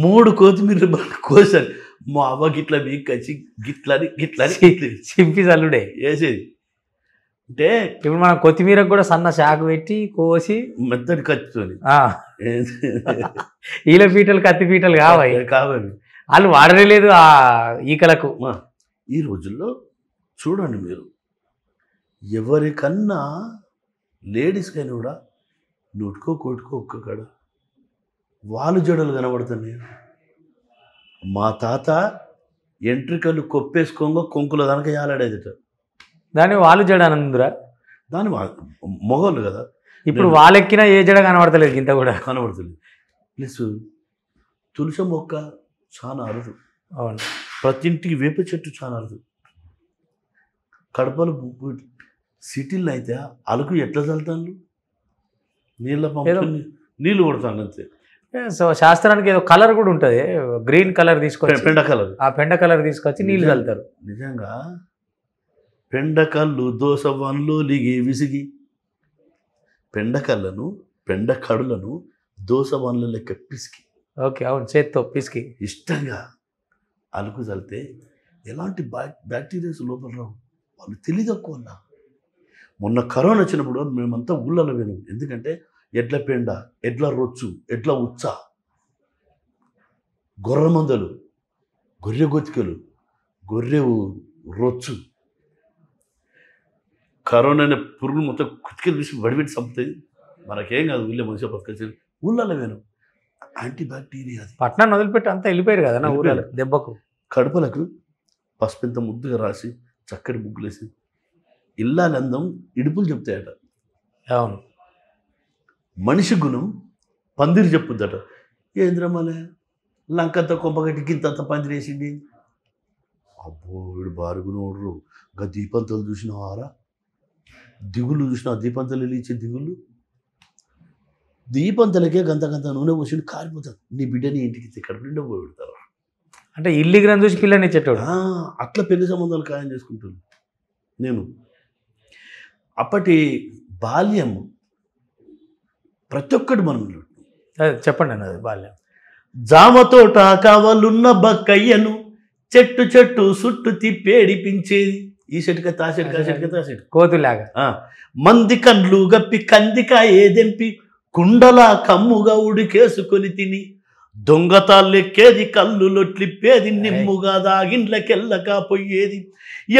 3 కొత్తిమీర రిబ్బలు కోసాను మా అవ్వ గిట్ల మీకు కచ్చి గిట్లని చింపి చల్లుడే వేసేది అంటే ఇప్పుడు మనం కొత్తిమీరకు కూడా సన్న చాకు పెట్టి కోసి మెత్తటి కత్తితోని ఈల పీటలు కత్తి పీటలు కావాలి వాళ్ళు వాడనే లేదు ఆ ఈకలకు ఈ రోజుల్లో చూడండి మీరు ఎవరికన్నా లేడీస్కైనా కూడా నోటుకో కోటుకో ఒక్క కాడ వాళ్ళు జడలు కనబడుతున్నాయి మా తాత ఎంట్రికలు కొప్పేసుకోగా కొంకుల కనుక యాలాడేదిట దాన్ని వాళ్ళు జడ అనందురా దాని మొగోళ్ళు కదా ఇప్పుడు వాళ్ళెక్కినా ఏ జడ కనబడతలేదు ఇంత కూడా కనబడుతుంది ప్లస్ తులసి మొక్క చాలా అరుదు అవును ప్రతి ఇంటికి వేప చెట్టు చాలా అరుదు కడపలు సిటీల్లో అయితే అలుకు ఎట్లా చల్లుతాను నీళ్ళ పంపు నీళ్ళు కొడతాను అంతే సో శాస్త్రానికి ఏదో కలర్ కూడా ఉంటుంది గ్రీన్ కలర్ తీసుకొచ్చి పెండ కలర్ ఆ పెండ కలర్ తీసుకొచ్చి నీళ్ళు చల్లుతారు నిజంగా పెండకళ్ళు దోసవన్లు లిగి విసిగి పెండకళ్ళను పెండ కడులను దోసవన్ల లెక్క పిసికి ఓకే అవును చేత్తో పిసికి ఇష్టంగా అలుకు చల్లితే ఎలాంటి బ్యాక్టీరియాస్ లోపల రావు వాళ్ళు తెలియదక్కువ మొన్న కరోనా వచ్చినప్పుడు మేమంతా ఊళ్ళలో విన్నాం ఎందుకంటే ఎడ్ల పెండ ఎడ్ల రొచ్చు ఎడ్ల ఉచ్చ గొర్రె మందలు గొర్రె గొతికలు గొర్రె రొచ్చు కరోనా అనే పురుగులు మొత్తం కుతికలు తీసి వడిపెట్టి చంపుతాయి మనకేం కాదు ఊళ్ళో మనిషి పట్టుకొచ్చేది ఊళ్ళలో వేను యాంటీ బ్యాక్టీరియా పట్టణాన్ని వదిలిపెట్టి అంతా వెళ్ళిపోయారు కదా నా ఊళ్ళో దెబ్బకు కడుపులకు పసుపింత ముద్దుగా రాసి చక్కటి ముగ్గులేసి ఇల్లాలందం ఇడుపులు చెప్తాయట అవును మనిషి గుణం పందిరి చెప్పుద్దట ఏంద్రమలే లంకంతా కొంపగట్టి గింతంత పందిరి వేసింది అబ్బో వీడు బారుగునోడు ఇంకా దీపంతలు చూసినవారా దిగులు చూసిన దీపంతలు వెళ్ళిచ్చే దిగులు దీపంతలకే గంత నూనె పోసి కారిపోతుంది నీ బిడ్డని ఇంటికి కడుపు నిండా పోయి పెడతారు అంటే ఇల్లు గ్రాండ్ చూసి పిల్లని ఇచ్చేటోడు అట్లా పెళ్లి సంబంధాలు ఖాయం చేసుకుంటాను నేను అప్పటి బాల్యం ప్రతి ఒక్కటి మనం చెప్పండి అన్నది బాల్యం జామ తోట కావాలున్న బక్కయ్యను చెట్టు చుట్టూ తిప్పేడిపించేది ఈ చెట్టుక ఆ చెట్టు కోతులాగా మంది కండ్లు గప్పి కందికాయ దెంపి కుండలా కమ్ముగా ఉడికేసుకొని తిని దొంగతాళ్ళెక్కేది కళ్ళు లొట్లిప్పేది నిమ్ముగా దాగిండ్లకెళ్ళకపోయేది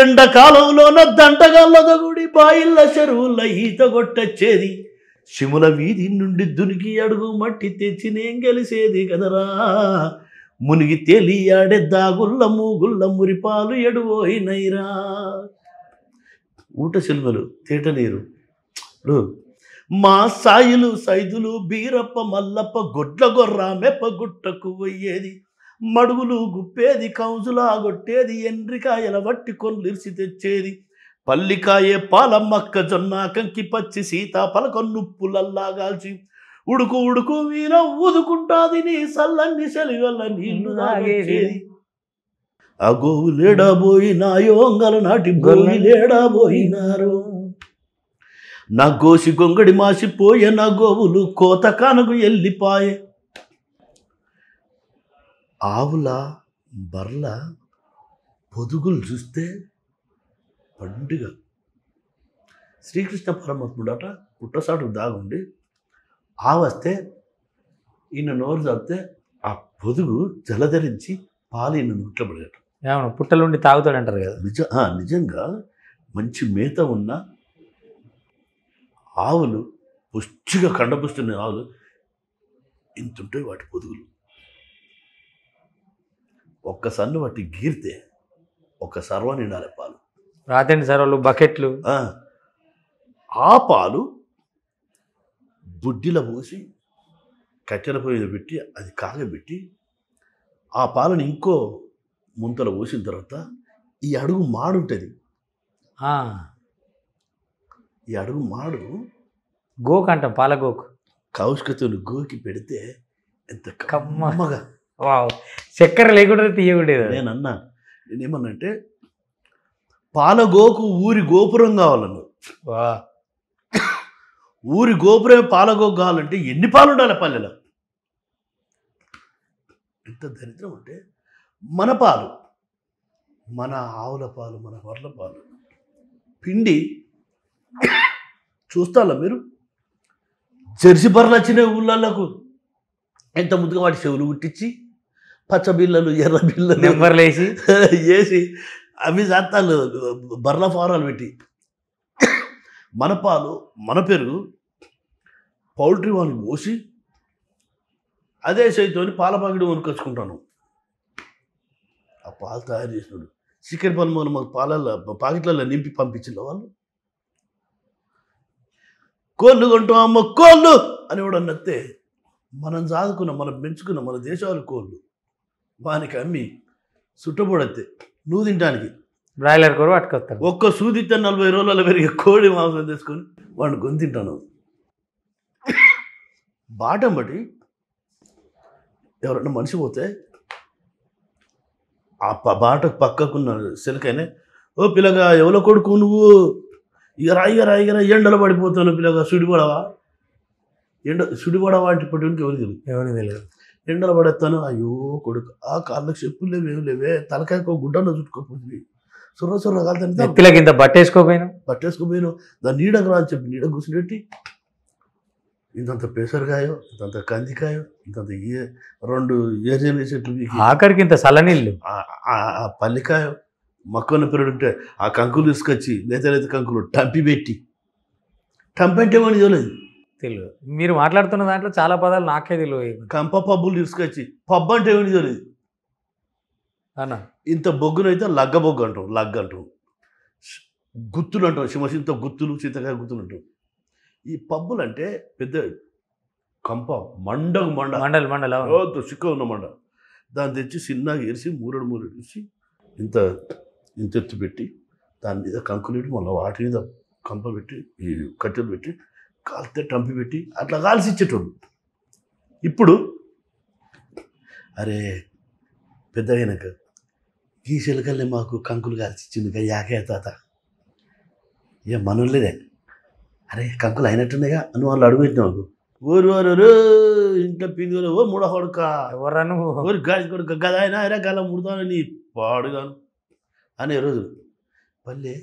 ఎండకాలంలోన దంటగల్లదగుడి బాయిల్ల చెరువుల ఈత కొట్టచ్చేది శిముల వీధి నుండి దునికి అడుగు మట్టి తెచ్చి నేను గెలిసేది కదరా మునిగి తేలియాడే దాగుల్ల మూగుల్ల మురిపాలు ఎడువోయినైరా ఊట సిలువలు తేట నీరు మా సాయిలు సైదులు బీరప్ప మల్లప్ప గొడ్ల గొర్ర మెప్ప గుట్టకు పోయేది మడుగులు గుప్పేది కౌజులా కొట్టేది ఎండ్రికాయల వట్టి కొన్లిరిసి తెచ్చేది పల్లికాయే పాల మక్క జొన్న కంకి పచ్చి సీతాఫలక నుప్పులల్లాగాల్చి ఉడుకు ఉడుకు వీర ఊదుకుంటాది నీ సల్లన్ని సెలివల్ల నీళ్లు తాగేది ఆ గోవులేడబోయినాయో అంగల నాటి గోవులేడబోయినారో నా గోసి గొంగడి మాసిపోయే నా గోవులు కోత కానకు ఎల్లిపాయే ఆవుల బర్ల పొదుగులు చూస్తే పండుగ శ్రీకృష్ణ పరమాత్ముడట పుట్టసాటు దాగుండి ఆవస్తే ఈయన నోరు చదివితే ఆ పొదుగు జలధరించి పాలు ఈయన నోట్లో పడేట పుట్టలుండి తాగుతాడంటారు కదా నిజంగా మంచి మేత ఉన్న ఆవులు పుష్టిగా కండపుస్తున్న ఆవులు ఇంతుంటాయి వాటి పొదుగులు ఒక్క సన్ను వాటి గీరితే ఒక సర్వ నిండాలి పాలు రాత్రి సర్వలు బకెట్లు ఆ పాలు బుడ్డిలో పోసి కట్టెల పొయ్యి పెట్టి అది కాగబెట్టి ఆ పాలను ఇంకో ముంతలో పోసిన తర్వాత ఈ అడుగు మాడు ఉంటుంది ఈ అడుగు మాడు గోకు అంటాం పాల గోకు కౌష్కతో గోకి పెడితే ఎంత కమ్మగా చక్కెర లేకుండా తీయకూడదు నేనన్నా నేనేమన్నంటే పాలగోకు ఊరి గోపురం కావాలను ఊరి గోపురం పాలగోకు కావాలంటే ఎన్ని పాలు ఉండాలి పల్లెలో ఎంత దరిద్రం అంటే మన పాలు మన ఆవుల పాలు మన బర్రెల పాలు పిండి చూస్తారా మీరు జెర్సీ బర్రెలు వచ్చిన ఊళ్ళకు ఎంత ముందుగా వాటి చెవులు కుట్టించి పచ్చ బిళ్ళలు ఎర్ర బిళ్ళలు నెంబర్లు వేసి అవి చేస్తాలు బర్రెల ఫారాలు పెట్టి మన పాలు మన పెరుగు పౌల్ట్రీ వాళ్ళు పోసి అదే చేతితోని పాల పాకెట్ కొనుక్కొచ్చుకుంటాను ఆ పాలు తయారు చేసినాడు చికెన్ పాలు మనం మాకు పాలల్లో పాకెట్లలో నింపి పంపించిన వాళ్ళు కోళ్ళు కొంటాం అమ్మ కోళ్ళు అని కూడా నత్తే మనం సాదుకున్న మనం పెంచుకున్న మన దేశాల కోళ్ళు వానికి అమ్మి చుట్టబడతే నువ్వు తినడానికి బ్రాయిలర్ కూర పట్టుకొస్తాను ఒక్క సూదితే 40 రోజులలో పెరిగే కోడి మాంసం తీసుకొని వాడిని కొని తింటాను బాటం బట్టి ఎవరన్నా మనిషి పోతే ఆ బాటకు పక్కకున్న శిలకైనా ఓ పిల్లగా ఎవరో కొడుకు నువ్వు ఇగరా ఎండలో పడిపోతాను పిల్లగా సుడిపడవా సుడిపడవా అంటే ఇప్పటికి ఎవరికి తెలియదు ఎండలో పడేస్తాను అయ్యో కొడుకు ఆ కాళ్ళకి చెప్పులు లేవు లేవే తలకాయకు గుడ్డలో చుట్టుకోపోతుంది సుర్ర కాలుతాను ఇంత బట్టేసుకోపోయాను దాన్ని నీడకు రా అని చెప్పి నీడ కూర్చుని ఇంతంత పెసరకాయో ఇంతంత కందికాయో ఇంతంత 2 ఏరియలు చెట్లు ఆఖరికి ఇంత చల్లనీళ్ళు పల్లికాయ మక్కువన్న పెరుడు ఉంటే ఆ కంకులు తీసుకొచ్చి లేత కంకులు టంపి అంటే ఏమని తెలియదు మీరు మాట్లాడుతున్న దాంట్లో చాలా పదాలు నాకే తెలియదు కంప పబ్బులు తీసుకొచ్చి పబ్బు అంటే ఏమని తెలియదు అన్న ఇంత బొగ్గునైతే లగ్గ బొగ్గు అంటాం గుత్తులు అంటాం సింత గుత్తులు చింతకాయ గుత్తులు అంటాం ఈ పబ్బులు అంటే పెద్ద కంప మండలు చిక్క ఉన్న మండ దాన్ని తెచ్చి చిన్నగా ఎరిసి మూరడు వేసి ఇంత ఎత్తు పెట్టి దాని మీద కంకులు పెట్టి మళ్ళీ వాటి మీద కంప పెట్టి ఈ కట్టెలు పెట్టి కాలితే టంపి పెట్టి అట్లా కాల్సి ఇచ్చేటోళ్ళు ఇప్పుడు అరే పెద్దగైనాక ఈ చిలకల్ని మాకు కంకులు కాల్చి ఇచ్చింది యాకే తాత ఇక మనలేదే అరే కంకులు అయినట్టున్నాయిగా అని వాళ్ళు అడుగుపెట్టినావు ఊరు ఇంట్లో పిండి ఓ మూడ కొడుక ఎవరను ఊరి గాడి కొడుక గద అయినా అయినా గల ముడతానని పాడుగాను అనే రోజు పల్లె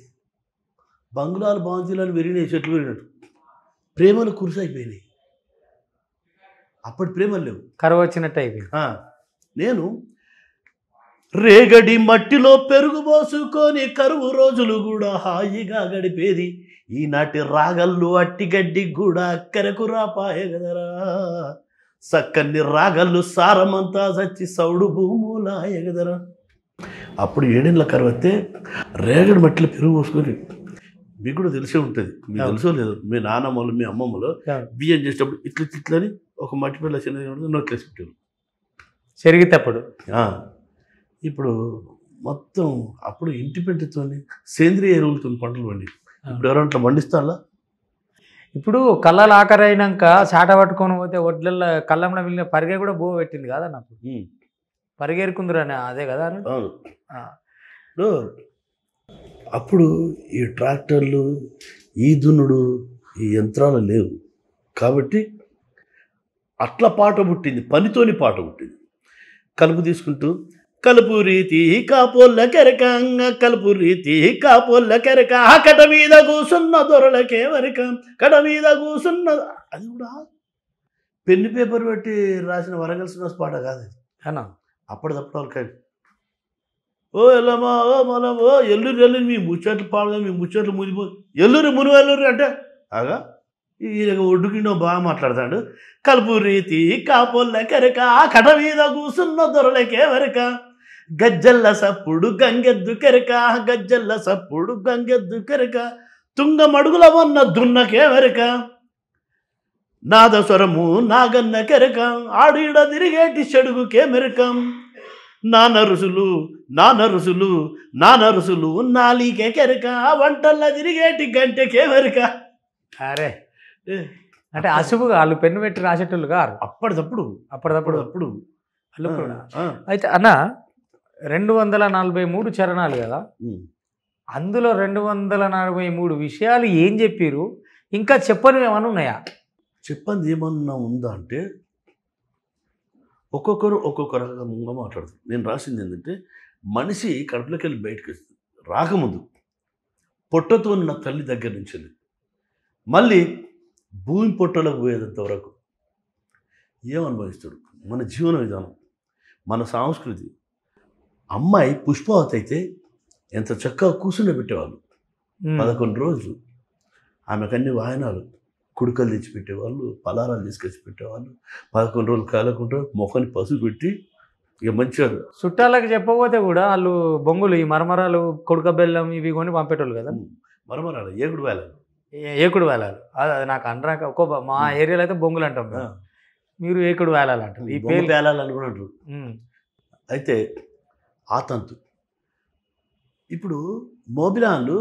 బంగ్లాలు బాంచీలను విరిగినాయి చెట్లు విరిగినట్టు ప్రేమలు కురుసైపోయినాయి అప్పటి ప్రేమలు లేవు. కరువు వచ్చినట్టు అయిపోయింది. నేను రేగడి మట్టిలో పెరుగు పోసుకొని కరువు రోజులు కూడా హాయిగా గడిపేది. ఈనాటి రాగళ్ళు అట్టిగడ్డి కూడా అక్కరకు రాపాయే గదరా. సక్కన్ని రాగళ్ళు సారమంతా చచ్చి సౌడు భూములాయే గదరా. అప్పుడు 7 ఏళ్ళ కరువు వస్తే రేగడి మట్టిలో పెరుగు పోసుకొని, మీకు కూడా తెలిసే ఉంటుంది, మీకు తెలుసో లేదు, మీ నాన్నమ్మలు మీ అమ్మమ్మలు బియ్యం చేసేటప్పుడు ఇట్లా ఇట్లని ఒక మట్టి పిల్ల చిన్నది నోట్లేసి పెట్టారు చెరిగితేప్పుడు. ఇప్పుడు మొత్తం అప్పుడు ఇంటి పెంటతో సేంద్రియ ఎరువులతో పంటలు పండి, ఇప్పుడు ఎవరంట్లో పండిస్తారా? ఇప్పుడు కళ్ళలు ఆఖరి అయినాక చాట పట్టుకొని పోతే ఒడ్ల కళ్ళంలో వెళ్ళిన పరిగె కూడా బో పెట్టింది కదా నాకు, పరిగెరుకుందిరని అదే కదా. అవును. ఇప్పుడు అప్పుడు ఈ ట్రాక్టర్లు, ఈ దున్నుడు, ఈ యంత్రాలు లేవు కాబట్టి అట్లా పాట పుట్టింది, పనితోని పాట పుట్టింది. కలుపు తీసుకుంటూ కలుపు రీతి కాపోళ్ళ కెరక, కలుపు రీతి కాపోళ్ళ కెరక, కట మీద కూసున్న దొరలకే వరక, కట మీద కూసున్న, అది కూడా పెన్ను పేపర్ పెట్టి రాసిన వరంగల్ శ్రీనివాస్ పాట కాదు అన్నా. అప్పటిదప్పుడు వాళ్ళకి ఓ ఎల్లమ్మా ఓ మలమో ఎల్లురు ఎల్లురు మీ ముచ్చట్లు పాడదా, మీ ముచ్చట్లు మునిపో ఎల్లురు మును ఎల్లురు అంటే ఆగా ఈయన ఒడ్డుకిండో బాగా మాట్లాడతాడు. కలుపు రీతి కాపోళ్ళ కెరక, కట మీద కూసున్న దొరలకే వరక, గజ్జల్ల సప్పుడు గంగెద్దు కెరక, గజ్జల్ల సప్పుడు గంగెద్దు కెరక, తుంగ మడుగుల వన్న దున్నకే వెరక, నాదస్వరము నాగన్న కెరక, ఆడిడ తిరిగేటి చెడుగుకే మెరకం, నానరుసులు నానరుసులు నానరుసులు నాలికే కెరక, వంటల్ల తిరిగేటి గంటకే వెరక. అరే అంటే అసుపుగా వాళ్ళు పెన్ను పెట్టి రాసేటోళ్ళు గారు అప్పటిదప్పుడు వాళ్ళు కూడా. అయితే అన్న 243 చరణాలు కదా, అందులో 243 విషయాలు ఏం చెప్పారు? ఇంకా చెప్పని ఏమన్నా ఉన్నాయా? చెప్పంది ఏమన్నా ఉందా అంటే ఒక్కొక్కరు ఒక్కొక్క రకంగా మాట్లాడుతారు. నేను రాసింది ఏంటంటే, మనిషి కడుపులోకి వెళ్ళి బయటకు వస్తుంది రాకముందు పొట్టతో ఉన్న తల్లి దగ్గర నుంచి మళ్ళీ భూమి పొట్టలోకి పోయేంత వరకు ఏమనుభవిస్తాడు, మన జీవన విధానం, మన సంస్కృతి. అమ్మాయి పుష్పవతి అయితే ఎంత చక్కగా కూర్చుని పెట్టేవాళ్ళు 11 రోజులు. ఆమెకన్నీ వాయనాలు, కుడుకలు తెచ్చిపెట్టేవాళ్ళు, పలారాలు తీసుకొచ్చి పెట్టేవాళ్ళు. 11 రోజులు కాలకుండా మొఖాన్ని పసుపు పెట్టి ఇక మంచిగా చుట్టాలకు చెప్పబోతే కూడా వాళ్ళు బొంగులు, ఈ మరమరాలు, కొడుక బెల్లం ఇవి కొని పంపేటోళ్ళు కదా. మరమరాలు, ఏకుడు వేలాలు, ఏకుడు వేలాలు. అది నాకు అనరాక మా ఏరియాలో అయితే బొంగులు అంటాం, మీరు ఏకుడు వేలాలు అంటారు. ఈ పేరు వేలాలు అని కూడా అంటారు. అయితే ఆ తంతు ఇప్పుడు మోబిలాన్లు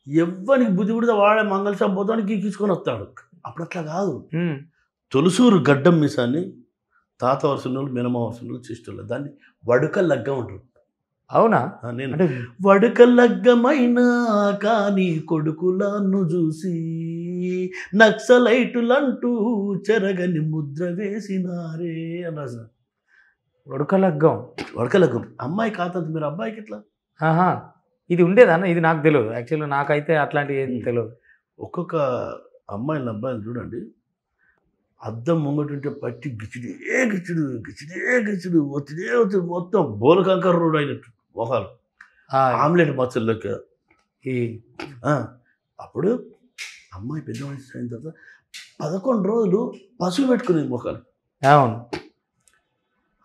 ఎవ్వరికి బుద్ధి పుడితే వాడే మంగళషాప్ పోతానికి గీసుకొని వస్తాడు. అప్పుడు అట్లా కాదు. తొలుసూరు గడ్డం మీసాన్ని తాత వరుసలు మినమ వరుసలు చేస్తున్నారు, దాన్ని వడుక లగ్గం అంటారు. అవునా? నేను వడుక లగ్గమైనా కానీ కొడుకులను చూసి నక్సలైటులంటూ చెరగని ముద్ర వేసినారే అని రాసిన. వడుక లగ్గం, వడుక లగ్గం అమ్మాయి కాతంత, మీరు అబ్బాయికి ఎట్లా? ఇది ఉండేదన్న, ఇది నాకు తెలియదు. యాక్చువల్గా నాకైతే అట్లాంటివి ఏం తెలియదు. ఒక్కొక్క అమ్మాయిని అబ్బాయిని చూడండి, అద్దం ముంగటుంటే పట్టి గిచ్చిడే గిచ్చుడు గిచ్చిడే గిచ్చుడు ఒత్తిడే ఒత్తిడి, మొత్తం బోలకంకర రోడ్ అయినట్టు మొహాలు, ఆమ్లెట్ మచ్చల్లోకి. అప్పుడు అమ్మాయి పెద్ద వయసు అయిన తర్వాత 11 రోజులు పసుపు పెట్టుకునేది మొఖాలు. అవును.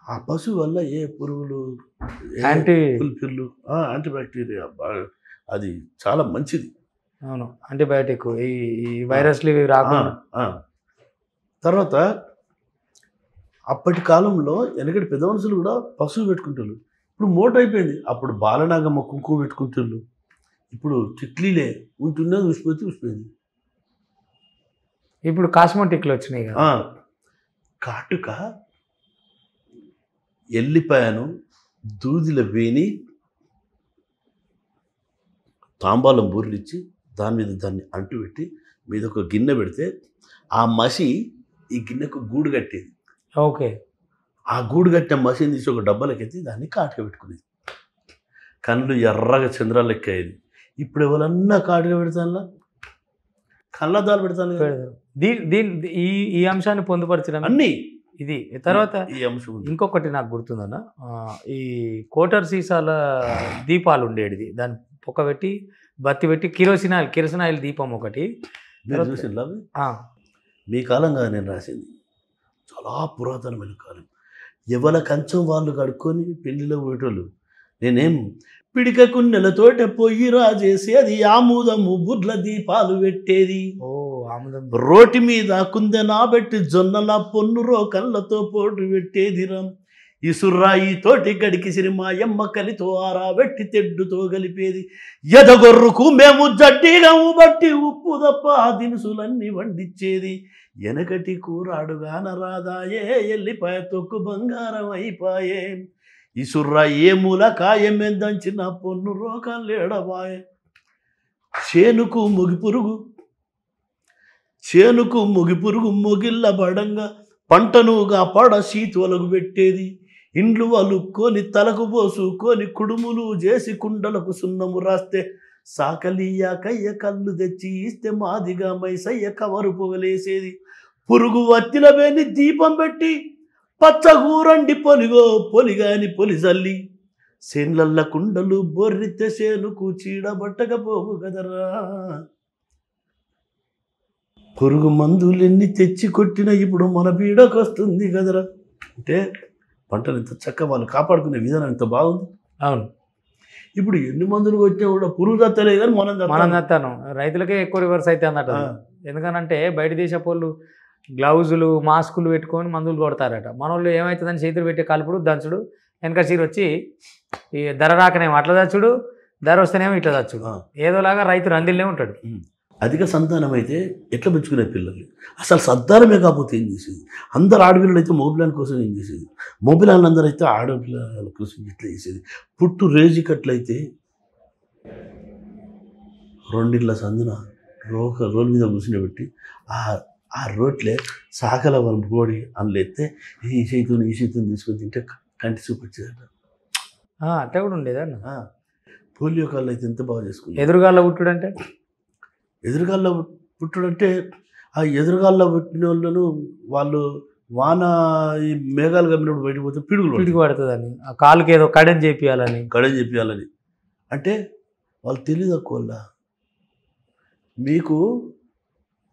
ఆ పసుపు వల్ల ఏ పురుగులు, పిల్లు, యాంటీబ్యాక్టీరియా, అది చాలా మంచిది. అవును, యాంటీబయాటిక్, ఈ వైరస్లు రాకుండా. తర్వాత అప్పటి కాలంలో వెనకటి పెద్ద మనుషులు కూడా పసుపు పెట్టుకుంటారు. ఇప్పుడు మోట అయిపోయింది. అప్పుడు బాలనాగమ్మ కుంకుమ పెట్టుకుంటారు, ఇప్పుడు చిట్లీలే ఉంటున్నది, ఉసిపోయింది. ఇప్పుడు కాస్మెటిక్లు వచ్చినాయి కదా. కాటుక ఎల్లిపాయను దూదిలో వేని తాంబాలం బూర్లిచ్చి దాన్ని అంటు పెట్టి మీద ఒక గిన్నె పెడితే ఆ మసి ఈ గిన్నెకు గూడు కట్టేది. ఓకే. ఆ గూడు కట్టిన మసిని తీసి ఒక డబ్బాలకెత్తి దాన్ని కాటుక పెట్టుకునేది. కళ్ళు ఎర్రగా చంద్రాలు ఎక్కేది. ఇప్పుడు ఎవరన్నా కాటుక పెడతానులా, కళ్ళద్దాలు పెడతాను, దీని ఈ ఈ అంశాన్ని పొందుపరచడం అన్నీ ఇది. తర్వాత ఈ అంశం ఉంది. ఇంకొకటి నాకు గుర్తుందన్న, ఈ కోటర్ సీసాల దీపాలు ఉండేది, దాన్ని పొక్క పెట్టి బత్తి పెట్టి కిరసనాయిల్ దీపం ఒకటి. మీరు చూసిండ్రా అవి? మీ కాలంగా నేను రాసింది చాలా పురాతనమైన కాలం. ఎవల కంచం వాళ్ళు కడుక్కొని పెళ్లిలో పోయేటోళ్ళు. నేనేం పిడికకు నెలతోట పొయ్యి రాజేసి అది ఆముదము బుడ్ల దీపాలు పెట్టేది. ఓ ఆముదం. రోటి మీద కుందెనా పెట్టి జొన్నల పొన్నురో కళ్ళతో పోటు పెట్టేదిరా. ఈ సుర్రాయి తోటి గడికి సిరిమాయమ్మ కలితో ఆరా పెట్టి తెడ్డుతో కలిపేది. ఎదగొర్రుకు మేము జడ్డిగము బట్టి ఉప్పు తప్ప దినుసులన్నీ వండిచ్చేది. వెనకటి కూరాడుగాన రాదాయే ఎల్లిపాయ తొక్కు బంగారం అయిపాయే. ఈ సుర్రాయి ఏ మూల కాయమే దంచిన పొన్ను రోకం లేడబాయే. చేనుకు ముగి పురుగు మొగిళ్ళ బడంగా పంటనుగా పడ శీతువలకు పెట్టేది. ఇండ్లు అలుక్కొని తలకు పోసుకొని కుడుములు చేసి కుండలకు సున్నము రాస్తే సాకలియాకయ్య కళ్ళు తెచ్చి ఇస్తే మాదిగా మైసయ్య కవరు పొగలేసేది. పురుగు వత్తిల వేని దీపం పెట్టి పచ్చగూరండి పొలిగాని పొలిజల్లి సేన్లల్ల కుండలు బొర్రితే సేనుకు చీడబట్టకపోవు కదరా. పురుగు మందులెన్ని తెచ్చి కొట్టిన ఇప్పుడు మన పీడకొస్తుంది కదరా. అంటే పంటలు ఎంత చక్కగా వాళ్ళు కాపాడుకునే విధానం ఎంత బాగుంది. అవును. ఇప్పుడు ఎన్ని మందులు కొట్టినా కూడా పురుగు దత్తలే కానీ మనం దత్తాను. రైతులకే ఎక్కువ రివర్స్ అయితే అన్నట్టు. ఎందుకనంటే బయట దేశపు వాళ్ళు గ్లౌజులు మాస్కులు పెట్టుకొని మందులు కొడతారట. మన వాళ్ళు ఏమవుతుందని చేతులు పెట్టే కలుపుడు దంచుడు, వెనక చీర వచ్చి ఈ ధర రాకనేమో అట్లా దచ్చుడు, ధర వస్తేనేమో ఇట్లా దచ్చుడు. ఏదోలాగా రైతు రందిల్నే ఉంటాడు. అధిక సంతానం అయితే ఎట్లా పెంచుకునే పిల్లల్ని? అసలు సంతానమే కాకపోతే ఏం చేసేది? అందరు ఆడపిల్లలు అయితే మగపిల్లల కోసం ఏం చేసేది? మగపిల్లలందరూ అయితే ఆడపిల్లల కోసం ఇట్లా చేసేది. పుట్టు రేజికట్లయితే రెండిళ్ళ సందున రోల్ మీద కూర్చుని ఆ రోట్లే సాకల వంపుకోడి అందులో ఈ చేతిని తీసుకొని తింటే కంటి చూపు వచ్చేదట. అట్లా కూడా ఉండేదన్న. పోలియో కాళ్ళు అయితే ఎంత బాగా చేసుకుంది. ఎదురుగాల్లో పుట్టుడంటే ఆ ఎదురుగాల్లో పుట్టిన వాళ్ళను వాళ్ళు వాన ఈ మేఘాలు కమ్మినప్పుడు బయటకు పోతే పిడుగు పడుతుందని, ఆ కాలుకి ఏదో కడని చేపియాలని అంటే వాళ్ళు తెలియదు అక్కువల్ల. మీకు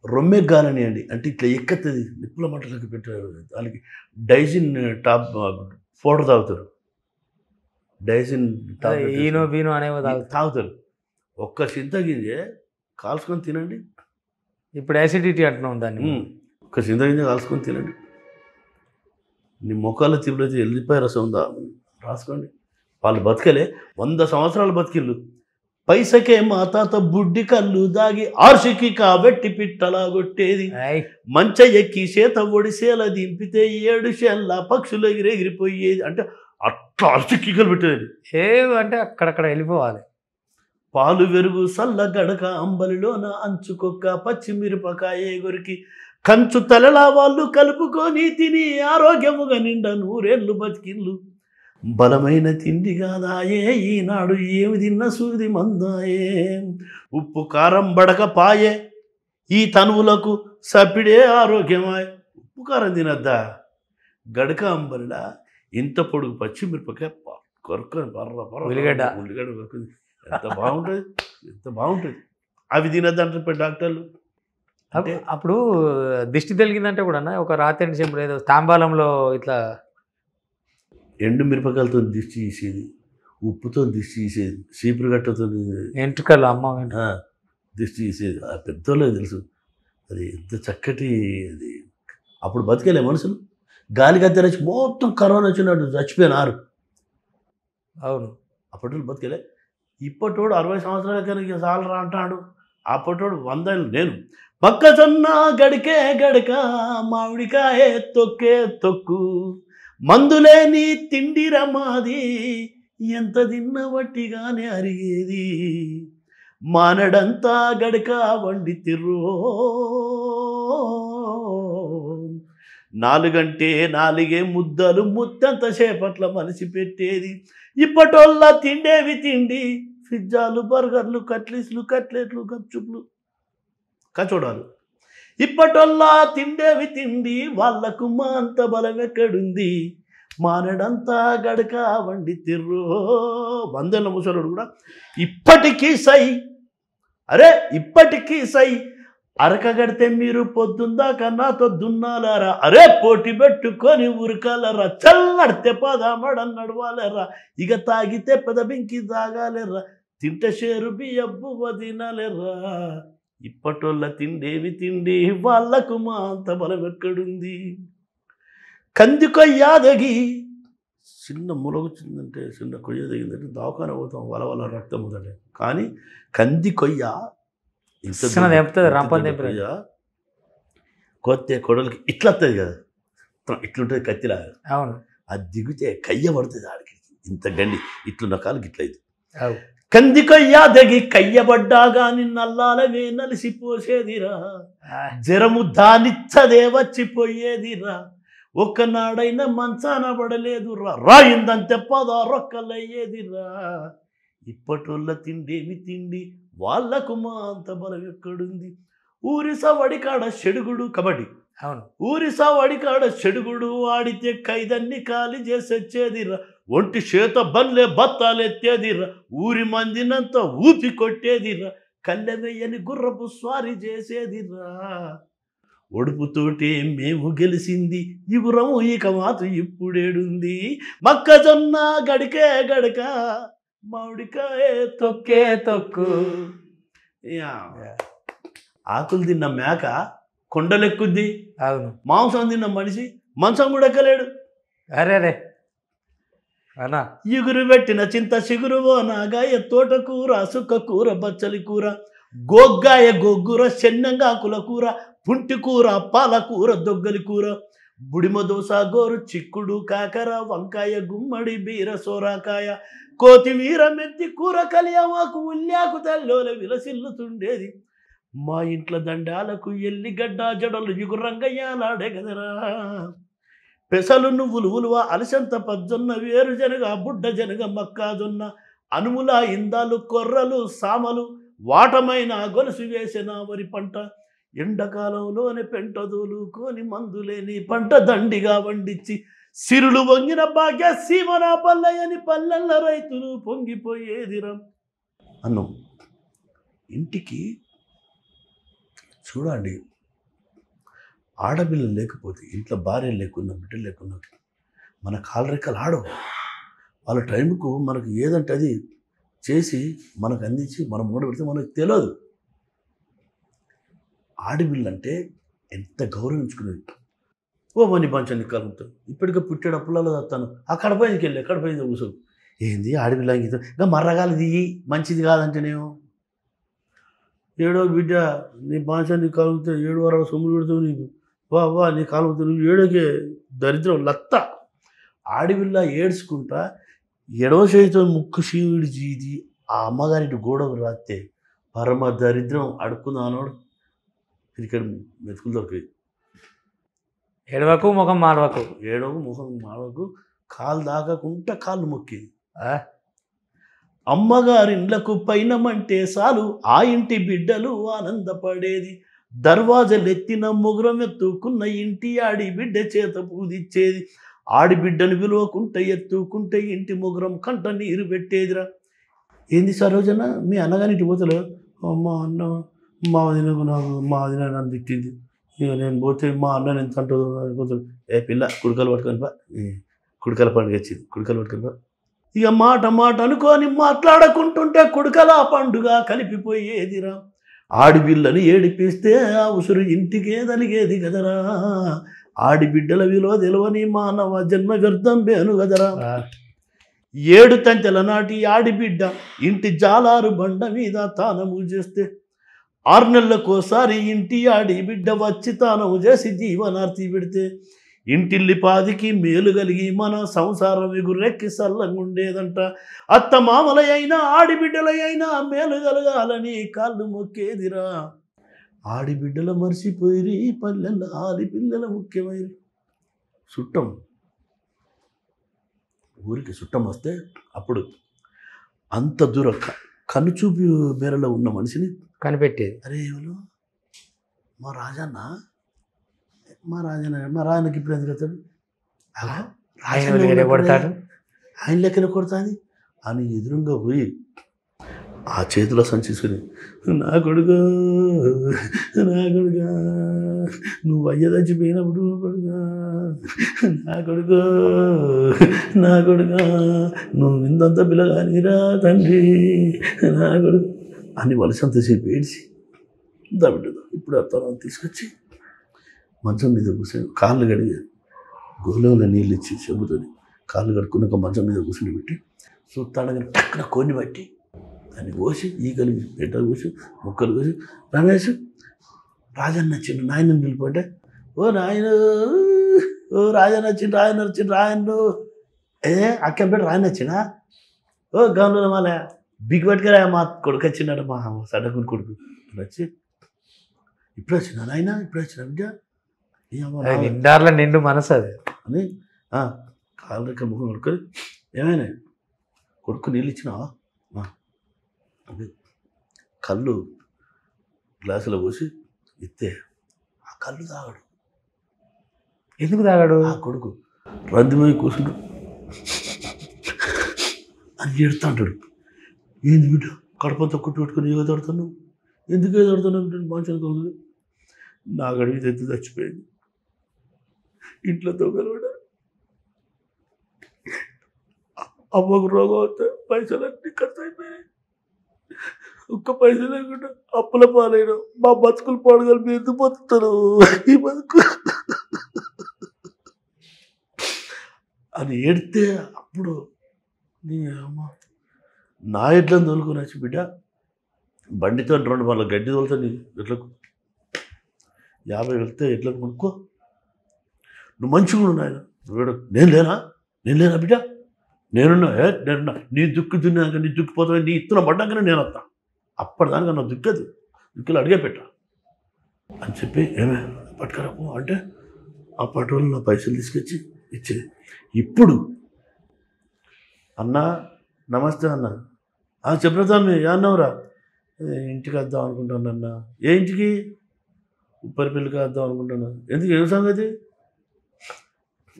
రొమ్మెగ్గాలని అండి, అంటే ఇట్లా ఎక్కతుంది నిప్పుల మంటలకు పెట్టారు. వాళ్ళకి డైజిన్ టాప్ పౌడర్ తాగుతారు. డైజిన్ బీనో అనేవి తాగుతారు. ఒక్క చింతగింజ కాల్చుకొని తినండి. ఇప్పుడు యాసిడిటీ అంటున్నాం దాన్ని. ఒక్క చింతగింజ కాల్చుకొని తినండి. నీ మొక్కల్లో తిప్పుడైతే ఎల్లిపాయ రసం ఉందా రాసుకోండి. వాళ్ళు బతకలే 100 సంవత్సరాలు బతికిళ్ళు. పైసకే మా తాత బుడ్డి కళ్ళు దాగి ఆర్షికి కాబెట్టి పిట్టలా కొట్టేది. మంచ ఎక్కి చేత ఒడిసేల దింపితే 7 షెల్ల పక్షులు ఎగిరిపోయేది. అంటే అట్లా ఆర్షిక్కికలు పెట్టేది. అంటే అక్కడక్కడ వెళ్ళిపోవాలి. పాలు వెరుగు సల్ల గడక అంబలిలోన అంచుకొక్క పచ్చిమిరపకాయ గొరికి కంచు తలలా వాళ్ళు కలుపుకొని తిని ఆరోగ్యముగా నిండా 100 ఏళ్ళు బతికిళ్ళు. బలమైన తిండి కాదాయే ఈనాడు ఏమి తిన్న సూది మందాయే. ఉప్పు కారం బడకపాయే ఈ తనువులకు సపిడే ఆరోగ్యమాయే. ఉప్పు కారం తినద్దా? గడక అంబలిలా ఇంత పొడుగు పచ్చిమిరపకాయ కొరుకొని ఉల్లిగడ్డ కొరుకుంది. ఎంత బాగుంటుంది. అవి తినద్దంటారు డాక్టర్లు. అప్పుడు దిష్టి తెలిగిందంటే కూడా ఒక రాత్రి చెంపుడు ఏదో తాంబాలంలో ఇట్లా ఎండు మిరపకాయలతో దిష్టి తీసేది, ఉప్పుతో దిష్టి తీసేది, చీపురు గట్టతో ఎంట్రుకలు అమ్మ దిష్టి తీసేది. ఆ పెద్దోళ్ళే తెలుసు అది ఎంత చక్కటి అది. అప్పుడు బతికేలే మనుషులు. గాలి గద్దెరచి మొత్తం కరోనా వచ్చినట్టు చచ్చిపోయినారు. అవును, అప్పట్లో బతికేలే. ఇప్పటోడు 60 సంవత్సరాల కనుక చాలరా అంటాడు. అప్పటోడు 100 ఏళ్ళు. నేను పక్కజొన్న గడికే గడక మామిడికాయ తొక్కే తొక్కు మందులేని తిండి రమాది ఎంత తిన్న వట్టిగానే అరిగేది. మానడంతా గడక వండి తిర్రో 4 4 ముద్దలు ముద్దంత సేపట్ల మనిషి పెట్టేది. ఇప్పటోళ్ళ తిండేవి తిండి పిజ్జాలు బర్గర్లు కట్లెట్లు గప్చుప్లు కచోడాలు. ఇప్పటొల్లా తిండేవి తిండి వాళ్ళకు మా అంత బలం ఎక్కడుంది మానడంతా గడక వండి తిర్రో. వందేళ్ళ ముసలుడు కూడా ఇప్పటికీ సై, అరే ఇప్పటికీ సై, అరకగడితే మీరు పొద్దుందాకా నాతో దున్నాలారా, అరే పోటీ పెట్టుకొని ఉరకాలరా, చల్లడితే పదమడ నడవాలేరా, ఇక తాగితే పెదబింకి తాగాలేరా, తింటే షేరు బియ్యబ్బు వదినాలేరా. ఇప్పటోళ్ళ తిండేవి తిండి వాళ్ళకు మా అంత బలం ఎక్కడుంది. కంది కొయ్యాదగి చిన్న ములగుచ్చిందంటే, చిన్న కొయ్య దిగిందంటే దవాఖాన పోతాం, వలవల రక్తం మొదలే. కానీ కంది కొయ్య కొయ్య కొత్త కొడలకి ఇట్లా వస్తుంది కదా, ఇట్లుంటుంది కత్తిలాగా. అవును, అది దిగితే కయ్య పడుతుంది ఆడికి, ఇంత గండి ఇట్లున్న కాళ్ళకి ఇట్లయితే. కంది కొయ్య దగి కయ్యబడ్డాగా నిన్నల్లాలవే నలిసిపోసేదిరా, జరము దానిచ్చదే వచ్చిపోయేదిరా, ఒక్కనాడైనా మంచాన పడలేదురా, రాయిందంతే పదారొక్కలయ్యేదిరా. ఇప్పటోళ్ళ తిండేమి తిండి వాళ్ళకు మా అంత బలం ఎక్కడుంది. ఊరి సవడి కాడ చెడుగుడు కబడ్డీ. అవును, ఊరి సవడి కాడ చెడుగుడు ఆడితే ఖైదన్ని ఖాళీ చేసి వచ్చేదిరా, ఒంటి చేత బల్లె బత్తాలెత్తేదిరా, ఊరి మందినంతా ఊపి కొట్టేదిరా, కళ్ళెవేయని గుర్రపు స్వారీ చేసేదిరా. ఒడుపుతోటే మేము గెలిచింది ఇగురము, ఇక మాతు ఇప్పుడేడుంది, మొక్కజొన్న గడికే గడక మామిడికాయ తొక్కే తొక్కు. ఆకులు తిన్న మేక కొండలెక్కుద్ది, అవును, మాంసం తిన్న మనిషి మంచం కూడా ఎక్కలేడు. అరే రే అన్నా, ఇగురు పెట్టిన చింత చిగురు నాగాయ తోటకూర సుక్క కూర బచ్చలి కూర గోగ్గాయ గొగ్గుర చెన్నంగాకుల కూర పుంటి కూర పాలకూర దొగ్గలి కూర బుడిమ దోస గోరు చిక్కుడు కాకర వంకాయ గుమ్మడి బీర సోరాకాయ కోతిమీర మెంతి కూర కలియమాకు ఉల్లాకు తల్లోల విలసిల్లుతుండేది. మా ఇంట్లో దండాలకు ఎల్లిగడ్డ జడలు యుగురంగయ్యాలాడే గదరా. పెసలు నువ్వులు ఉలువ అలసంత పజ్జొన్న వేరుజనగ బుడ్డ జనగ మక్కాజొన్న అనుముల ఇందాలు కొర్రలు సామలు వాటమైన గొలుసు వేసిన వరి పంట ఎండాకాలంలోనే పెంటదోలు కోని మందులేని పంట దండిగా వండించి సిరులు వంగిన భాగ్య సీమనా పల్లెయని పల్లెల్ల రైతులు పొంగిపోయేదిరం అన్నం. ఇంటికి చూడండి, ఆడపిల్లలు లేకపోతే ఇంట్లో భార్య లేకున్నా బిడ్డలు లేకున్నా మన కాలరెక్కలు ఆడవు. వాళ్ళ టైంకు మనకు ఏదంటే అది చేసి మనకు అందించి మనం మూడ పెడితే మనకు తెలియదు. ఆడపిల్ల అంటే ఎంత గౌరవించుకునేది. ఓ మని పంచాన్ని కలుగుతాం, ఇప్పటికే పుట్టాడు అప్పులలో చస్తాను, ఆ కడపైకి వెళ్ళి కడపైంది కూర్చో, ఏంది ఆడపిల్ల గీతం ఇంకా మర్రగాలి దిగి మంచిది కాదంటేనేమో. ఏడో బిడ్డ నీ బాంచాన్ని కలుగుతే 7 వారాలు సొమ్ములు పెడతావు, నీకు వా నీ కాలుగుతావు, నువ్వు ఏడోకే దరిద్రం లత్త. ఆడపిల్ల ఏడ్చుకుంటా ఎడవ చేతితో ముక్కు శివుడి జీది ఆ అమ్మగారి గోడకు రాస్తే పరమ దరిద్రం. అడుక్కున్నా అనోడు క్రికెట్ మెతుకులు దొరికి ఎడవకు ముఖం మాడవకు, ఏడవకు ముఖం మాడవకు, కాలు దాకకుంటా కాళ్ళు మొక్కింది. అమ్మగారిండ్లకు పైనమంటే చాలు ఆ ఇంటి బిడ్డలు ఆనందపడేది. దర్వాజలెత్తిన మొగురం ఎత్తుకున్న ఇంటి ఆడి బిడ్డ చేత పూదిచ్చేది. ఆడిబిడ్డను విలువకుంటే ఎత్తుకుంటే ఇంటి మొగురం కంట నీరు పెట్టేదిరా. ఏంది సరోజన మీ అన్నగారింటి పోతలే? మా అన్న మా వదినకు నాకు మా వదిన నన్ను తిట్టింది, ఇక నేను పోతే మా అన్న ఎంత అంటుందో అనుకుంటాను. ఏ పిల్ల కుడికలు పట్టుకొని పా, కుడికల పండుగ వచ్చింది, కుడికలు పట్టుకొని పా. ఇక మాట అనుకొని మాట్లాడుకుంటుంటే కుడికల పండుగ కలిపిపోయేదిరా. ఆడిబిళ్ళని ఏడిపిస్తే ఆ ఉసురు ఇంటికే తలిగేది కదరా. ఆడిబిడ్డల విలువ తెలవని మానవ జన్మ వ్యర్థం బేను కదరా. 7 తంతెల నాటి ఆడిబిడ్డ ఇంటి జాలారు బండ మీద తానము చేస్తే 6 నెలలకోసారి ఇంటి ఆడిబిడ్డ వచ్చి తానము చేసి జీవనార్తి పెడితే ఇంటిల్లి పాదికి మేలు కలిగి మన సంసారం ఎగురెక్కి సల్లంగుండేదంట. అత్త మామలైనా ఆడిబిడ్డలైనా మేలు కలగాలని కాళ్ళు మొక్కేదిరా. ఆడిబిడ్డల మర్చిపోయి పల్లెల ఆడిపిల్లల ముఖ్యమైన చుట్టం. ఊరికి చుట్టం వస్తే అప్పుడు అంత దూరం కనుచూపి మేరలో ఉన్న మనిషిని కనిపెట్టేది. అరే ఎవరు మా రాజన్న మా రాజన్నకి ఇప్పుడు ఎందుకు వస్తాడు ఆయన కొడతాడు ఆయన లెక్కన కొడతాది అని ఎదురుగా పోయి ఆ చేతిలో సంచేసుకుని నా కొడుకు నువ్వు అయ్య చచ్చిపోయినప్పుడు కొడుగా నా కొడుకు నువ్వు ఇంతంత పిల్లగానిరా తండ్రి నా కొడుకు అని వలసంతసేపు ఏడ్చి దబిడ్డదు ఇప్పుడు అతను తీసుకొచ్చి మంచం మీద కూర్చొని కాళ్ళు కడిగి గోళంలో నీళ్ళు ఇచ్చి చెబుతుంది కాళ్ళు కడుక్కున్నాక మంచం మీద కూర్చుని పెట్టి చూస్తాడని టక్కున కొన్ని పట్టి దాన్ని కోసి ఈగలు పెట్టలు కోసి ముక్కలు కోసి రమేష్ రాజన్న వచ్చిండు నాయనని పిలిపోంటే ఓ నాయన ఓ రాజన్న వచ్చిండు రాయన్ను అక్కడ పెట్టి రాయన వచ్చినా ఓ గమనంలో మళ్ళా బిగ్ పట్టుకురా మా కొడుకు వచ్చినాడు మా సడకుని కొడుకు వచ్చి ఇప్పుడు వచ్చినా నాయన ఇప్పుడు వచ్చిన బిడ్డ నిండార్ల నిండు మనసు అది అని కాళ్ళ దగ్గర ముఖం కొడుకొని ఏమైనా కొడుకు నీళ్ళు ఇచ్చినావా అది కళ్ళు గ్లాసులో పోసి ఇస్తే ఆ కళ్ళు తాగాడు ఎందుకు తాగాడు ఆ కొడుకు రందిమై కూర్చుండు అని ఏడుతా అంటాడు ఏంది బిడ్డ కడపంతా కొట్టు పెట్టుకుని ఏదో తడుతున్నావు ఎందుకు ఏదో తడుతున్నావు మనుషులు కలుగుతుంది నా గడివి తెచ్చి చచ్చిపోయింది ఇంట్లో తోగలవాడు అమ్మకు రోగం వస్తే పైసలన్నీ ఖర్చు అయిపోయాయి ఒక్క పైసలు లేకుండా అప్పుల పాలైన మా బతుకులు పాడగలు మీరు ఎందుకు బతుకుతారు ఈ బతుకు అని ఏడితే అప్పుడు నీ అమ్మ నా ఎట్లని తోలుకొని వచ్చి బిడ్డ బండితో 2 వాళ్ళ గడ్డి తోలుతా నీ ఎట్లకు 50 వెళ్తే ఎట్లకు కొనుక్కో నువ్వు మంచిగా నాయన నేను లేనా బిడ్డ నేనున్నా నీ దుక్కు దున్నాక నీ దుక్కిపోతావు నీ ఇత్తనం పడ్డాకనే నేను వస్తా అప్పటిదానిక నా దుక్కదు దుక్కులు అడిగే పెట్టా అని చెప్పి ఏమే పట్టుకరాపు అంటే ఆ పట్టువల్ల నా పైసలు తీసుకొచ్చి ఇచ్చేది ఇప్పుడు అన్నా నమస్తే అన్న చెప్పిన అన్నవరా ఇంటికి వద్దాం అనుకుంటాను అన్న ఏ ఇంటికి ఉప్పరిపల్లికి వద్దాం అనుకుంటున్నా ఎందుకు ఏం సంగతి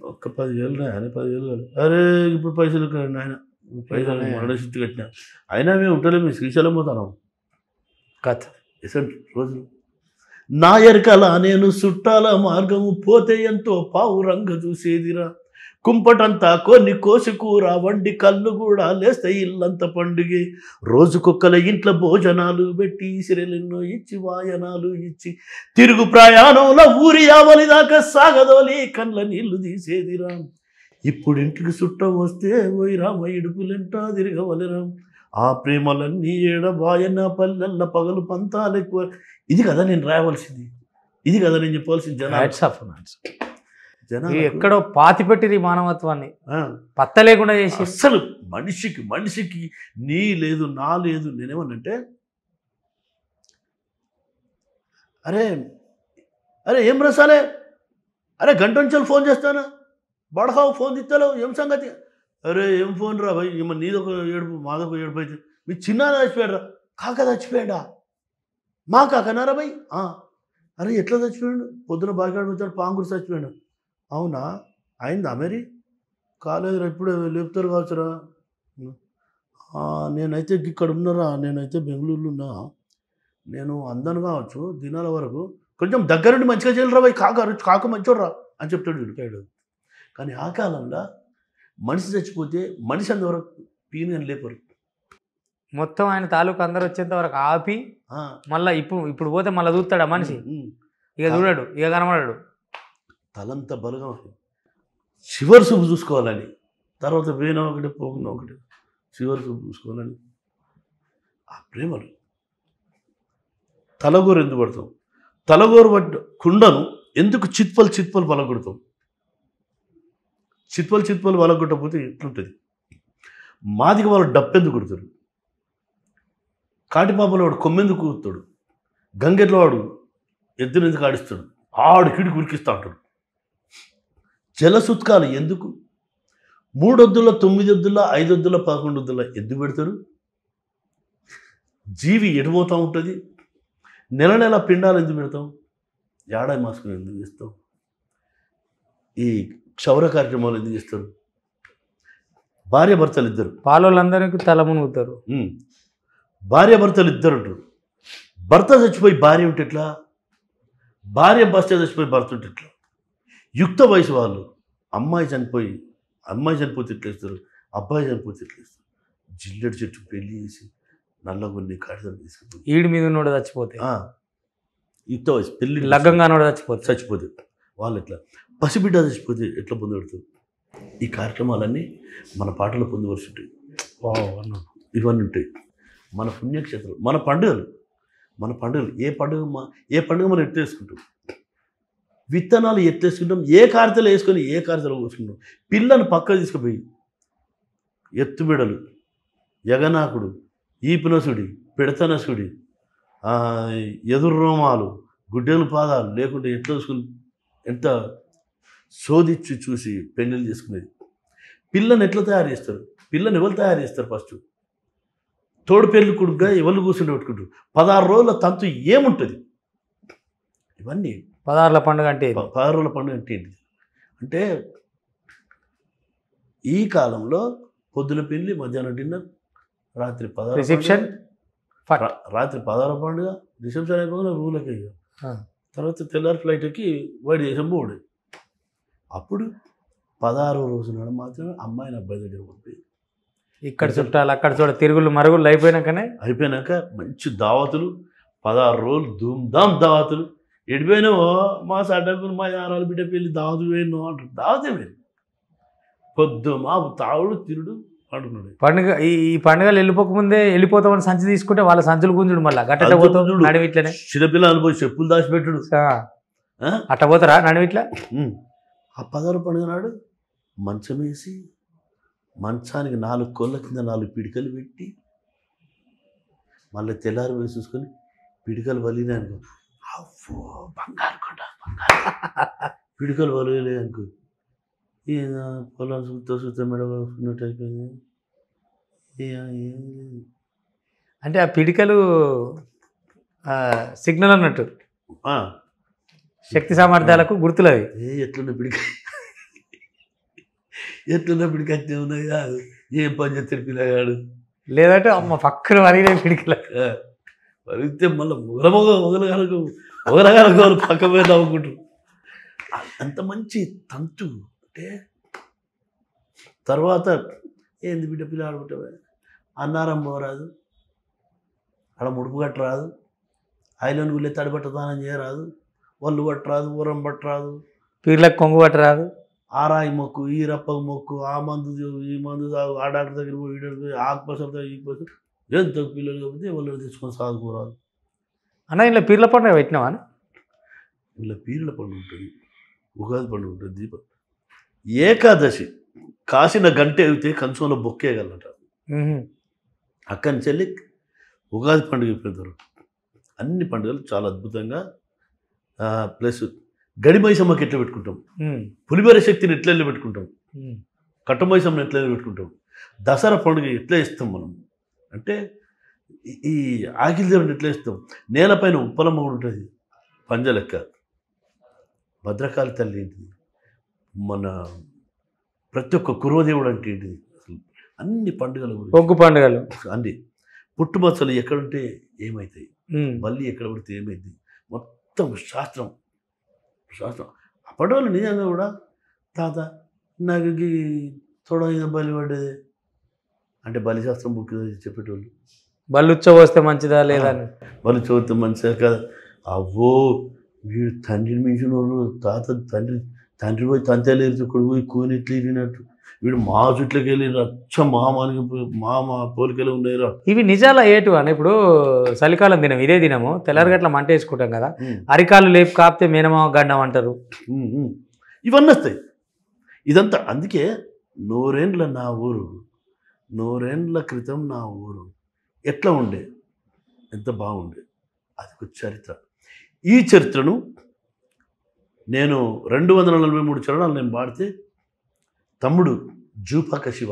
ఒక్క 10,000 ఆయన 10,000 అరే ఇప్పుడు పైసలు ఆయన పైసలు మరణశుద్ధి కట్టినా అయినా మేము ఉంటలేము శ్రీశైలం పోతాను కథ ఎసంటి రోజులు నా ఎరకల నేను చుట్టాల మార్గము పోతే ఎంతో పావురంగ చూసేదిరా కుంపటంతా కొన్ని కోసి కూర వండి కళ్ళు కూడా లేస్తే ఇల్లంత పండుగే రోజుకొక్కల ఇంట్లో భోజనాలు పెట్టి సిరెలెన్నో ఇచ్చి వాయనాలు ఇచ్చి తిరుగు ప్రయాణంలో ఊరి యావలి దాకా సాగదోలి కళ్ళ నీళ్లు తీసేదిరా ఇప్పుడు ఇంటికి చుట్టం వస్తే పోయిరా మా ఇడుపులెంటా తిరగవలరా ఆ ప్రేమలన్నీ ఏడబాయన్న పల్లెల్ల పగలు పంతాలు ఎక్కువ ఇది కదా నేను రాయవలసింది ఇది కదా నేను చెప్పవలసింది జనాలు ఎక్కడో పాతిపెట్టిరి మానవత్వాన్ని పత్త లేకుండా చేసి అస్సలు మనిషికి నీ లేదు నా లేదు నేనేమన్నంటే అరే ఏం రసాలే అరే గంట నుంచి ఫోన్ చేస్తానా బడహావు ఫోన్ తిత్తలేవు ఏం సంగతి అరే ఏం ఫోన్ రా భయ్ ఏమో నీదొక ఏడుపు మాదొక ఏడుపు అయితే మీ చిన్న చచ్చిపోయాడు రా కాక చచ్చిపోయాడా మా కాకనారా భయ్ అరే ఎట్లా చచ్చిపోయాడు పొద్దున బాగాడు పోతాడు పాంగురు చచ్చిపోయాడు అవునా అయిందా మరి కాలేదురా ఇప్పుడే లేపుతారు కావచ్చురా నేనైతే ఇక్కడ ఉన్నారా నేనైతే బెంగళూరులో ఉన్నా నేను అందను కావచ్చు దినాల వరకు కొంచెం దగ్గరుండి మంచిగా చేయలేరా భయ్ కాక మంచోడ్రా అని చెప్తాడు విడిపోయాడు కానీ ఆ కాలంలో మనిషి చచ్చిపోతే మనిషి అంతవరకు పీని లేపరు మొత్తం ఆయన తాలూకు అందరు వచ్చేంత వరకు ఆపి మళ్ళీ ఇప్పుడు పోతే మళ్ళీ చూస్తాడా మనిషి ఇక చూడాడు ఇక కనబడాడు తలంత బలగా చివరి చూపు చూసుకోవాలని తర్వాత వేన ఒకటి పోకున్న ఒకటి చివరి చూపు చూసుకోవాలని ఆ ప్రేమలు తలగోరు ఎందుకు పడతాం తలగోరు పడ్డ కుండను ఎందుకు చిత్పలు పలగొడతాం చిత్పలు పలగొట్టకపోతే ఎట్లుంటుంది మాదిగా వాళ్ళు డప్పెందుకు కొడతారు కాటిపాపలో వాడు కొమ్మెందుకు కూతాడు గంగెట్లో వాడు ఎద్దునెందుకు ఆడిస్తాడు ఆడు కిడికి ఉరికిస్తూ ఉంటాడు జలసుత్కాలు ఎందుకు 3 వద్దుల 9 వద్దుల 5 వద్దుల 11 వద్దుల ఎందుకు పెడతారు జీవి ఎడిపోతూ ఉంటుంది నెల పిండాలు ఎందుకు పెడతాం ఏడాది మాస్కులు ఎందుకు చేస్తాం? ఈ క్షౌర కార్యక్రమాలు ఎందుకు చేస్తారు? భార్యాభర్తలు ఇద్దరు, పాలోళ్ళందరికీ తల మునుగుతారు. భార్యాభర్తలు ఇద్దరు ఉంటారు. భర్త చచ్చిపోయి భార్య ఉంటే ఎట్లా? భార్య భర్త చచ్చిపోయి భర్త ఉంటే ఎట్లా? యుక్త వయసు వాళ్ళు అమ్మాయి చనిపోతే ఎట్లేస్తారు, అబ్బాయి చనిపోతే ఎట్లేస్తారు? జిల్లెడు చెట్టు పెళ్లి చేసి నల్లగొన్ని కాడిదాన్ని తీసుకుపోయి ఈడి మీద ఉన్నోడు చచ్చిపోతే, యుక్త వయసు పెళ్లి లగ్గంగా చచ్చిపోతే వాళ్ళు ఎట్లా? పసిబిడ్డ చచ్చిపోతే ఎట్లా పొందబెడతారు? ఈ కార్యక్రమాలన్నీ మన పాటలు పొందవలసి ఉంటాయి. ఇవన్నీ ఉంటాయి. మన పుణ్యక్షేత్రాలు, మన పండుగలు ఏ పండుగ మనం ఎట్లేసుకుంటాం, విత్తనాలు ఎట్లేసుకుంటాం, ఏ కార్తెలు వేసుకొని ఏ కార్తెలు పోసుకుంటాం. పిల్లను పక్క తీసుకుపోయి ఎత్తుబిడలు, యగనాకుడు, ఈపునసుడి, పిడతనసుడి, ఎదురు రోమాలు, గుడ్డెలు పాదాలు లేకుంటే ఎట్లా చూసుకుని ఎంత శోధించి చూసి పెళ్ళిళ్ళు చేసుకునేది. పిల్లని ఎట్లా తయారు చేస్తారు? పిల్లని ఎవరు తయారు చేస్తారు? ఫస్ట్ తోడు పెళ్ళి కొడుకుగా ఎవరు కూర్చుండి పెట్టుకుంటారు. 16 రోజుల తంతు ఏముంటుంది? ఇవన్నీ 16 పండుగ అంటే 16 రోజుల పండుగ అంటే ఏంటి? అంటే ఈ కాలంలో పొద్దున పెళ్ళి, మధ్యాహ్నం డిన్నర్, రాత్రి 16 రిసెప్షన్, రాత్రి 16 పండుగ, రిసెప్షన్ అయిపోయిన రూలకి తర్వాత తెల్లారి ఫ్లైట్కి వైట్ దేశం పోడు. అప్పుడు 16 రోజు నాడు మాత్రమే అమ్మాయిని అబ్బాయి దగ్గర పంపి ఇక్కడ చుట్టాలు అక్కడ చూడ తిరుగులు మరుగులు అయిపోయినాక మంచి దావతులు, 16 రోజులు ధూమ్ధామ్ దావతులు. ఎడిపోయినావో మా సడ్డకు మా యారాలు బిడ్డ పెళ్ళి దావతు పోయినో అంటారు. దావతే వేరు. పొద్దు మా తావుడు తిరుడు అంటున్నాడు. పండుగ ఈ పండుగలు వెళ్ళిపోతామని సంచి తీసుకుంటే వాళ్ళ సంచులు గుంజుడు మళ్ళీ గట్ట పోతాడు నడివిట్లనే. చిన్నపిల్లలు పోయి చెప్పులు దాచిపెట్టుడు అట్ట పోతారా నడివిట్లా. ఆ 16 పండుగ నాడు మంచం వేసి మంచానికి 4 కోళ్ళ కింద 4 పిడికలు పెట్టి మళ్ళీ తెల్లారి వేసి చూసుకొని పిడికలు వలినాయి అనుకో, అవ్వో బంగారు కొండ పిడికలు వలగలే అనుకో, పొలాలు చూస్తే మెడ వేసుకున్నట్టు అయిపోయింది. అంటే ఆ పిడికలు సిగ్నల్ అన్నట్టు, శక్తి సామర్థ్యాలకు గుర్తులు అవి. ఎట్లున్న పిడికత్తే ఉన్నాయి కాదు, ఏం పని చేస్తే పిల్లగాడు. లేదంటే అమ్మ పక్కన వరిగిన పిడికలు వరిగితే మళ్ళీ మొగలగాలకు పక్క మీద నవ్వుకుంటారు. అంత మంచి తంతు. అంటే తర్వాత ఏంది బిడ్డ పిల్ల ఆడుకుంటావే, అన్నారం పోరాదు, ఆడ ముడుపు కట్టరాదు, ఐలాండ్ గుళ్ళే తడిపట్టదానం చేయరాదు, వల్లు పట్టరాదు, ఊరం పట్టరాదు, పీర్లకు కొంగు పట్టరాదు, ఆరాయి మొక్కు, ఈ రప్పకు మొక్కు, ఆ మందు ఈ మందు తాగు, ఆ డాక్టర్ దగ్గర పోయి ఆకుపసలు ఈ పసలు ఎంత పిల్లలు కాకపోతే వాళ్ళు తెచ్చుకొని సాగుకోరాదు. అన్న ఇలా పీర్ల పండుగ పెట్టినావా? ఇలా పీర్ల పండుగ ఉంటుంది, ఉగాది పండుగ ఉంటుంది, దీపం, ఏకాదశి కాసిన గంట అయితే కంచంలో బొక్కేయగలట. అక్కడి నుంచి వెళ్ళి ఉగాది పండుగ పెడతారు. అన్ని పండుగలు చాలా అద్భుతంగా. ప్లస్ గడి మైసమ్మకి ఎట్లా పెట్టుకుంటాం, పులిబెర శక్తిని ఎట్లా వెళ్ళి పెట్టుకుంటాం, కట్ట మైసమ్మని ఎట్లా వెళ్ళి పెట్టుకుంటాం, దసరా పండుగ ఎట్లా ఇస్తాం మనం అంటే ఈ ఆకిలి దేవుడిని ఎట్లా ఇస్తాం, నేలపైన ఉప్పలమ్మ కూడా ఉంటుంది పంజ లెక్క, భద్రకాళి తల్లి ఏంటిది, మన ప్రతి ఒక్క కురువదేవుడు అంటే ఏంటిది, అసలు అన్ని పండుగలు, ఒగ్గు పండుగలు అన్ని పుట్టుమచ్చలు ఎక్కడుంటే ఏమవుతాయి, మళ్ళీ ఎక్కడ పడితే ఏమైంది, మొత్తం శాస్త్రం. అప్పటి వాళ్ళు నిజంగా కూడా తాత నాకు తోడైన బలి పడ్డది అంటే బలిశాస్త్రం బుక్ చెప్పేటోళ్ళు. బలుచ్చ వస్తే మంచిదా లేదా, బలుచ్చ వస్తే మంచిదా కదా. అవ్వో వీడు తండ్రిని మించిన వాళ్ళు, తండ్రి పోయి తంతేలేరు, కొడుకు పోయి కూనిట్లు ఇరిగినట్టు, వీడు మా చుట్లకి వెళ్ళి రచ్చ మామ పోలికలు ఉన్నాయిరా. ఇవి నిజాల ఏటు అని. ఇప్పుడు చలికాలం దినం ఇదే దినము తెల్లారిగట్ల మంట వేసుకుంటాం కదా, అరికాలు లేపు కాపితే మేనమామ గండం అంటారు. ఇవన్నీ వస్తాయి. ఇదంతా అందుకే 100 ఏండ్ల నా ఊరు, 100 ఏండ్ల క్రితం నా ఊరు ఎట్లా ఉండే, ఎంత బాగుండే, అది ఒక చరిత్ర. ఈ చరిత్రను నేను 243 చరణాలు నేను పాడితే తమ్ముడు జూపాక శివ,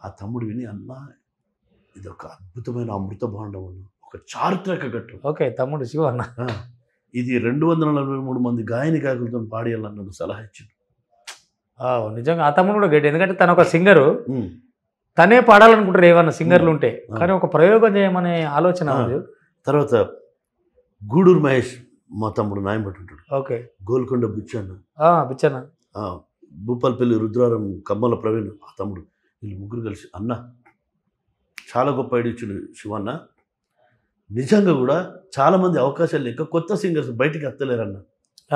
ఆ తమ్ముడు విని అన్న ఇది ఒక అద్భుతమైన అమృత భాండం, ఒక చారిత్రక ఘట్టం. ఓకే, తమ్ముడు శివ అన్న ఇది 243 మంది గాయని గాయకులతో పాడేయాలని నాకు సలహా ఇచ్చింది. నిజంగా ఆ తమ్ముడు కూడా గట్టి, ఎందుకంటే తను ఒక సింగరు, ఉమ్. తనే పాడాలనుకుంటారు ఏమన్నా సింగర్లు ఉంటే, కానీ ఒక ప్రయోగం చేయమనే ఆలోచన ఉంది. తర్వాత గూడూరు మహేష్ మా తమ్ముడు నాయనబట్టి ఉంటాడు, ఓకే, గోల్కొండ బుచ్చన్న, పిచ్చన్న, భూపాలపల్లి రుద్రారం కమ్మల ప్రవీణ్ ఆ తమ్ముడు, వీళ్ళు ముగ్గురు కలిసి అన్న చాలా గొప్ప ఐడియా ఇచ్చిండు శివన్న. నిజంగా కూడా చాలామంది అవకాశాలు లేక కొత్త సింగర్స్ బయటికి ఎత్తలేరన్న.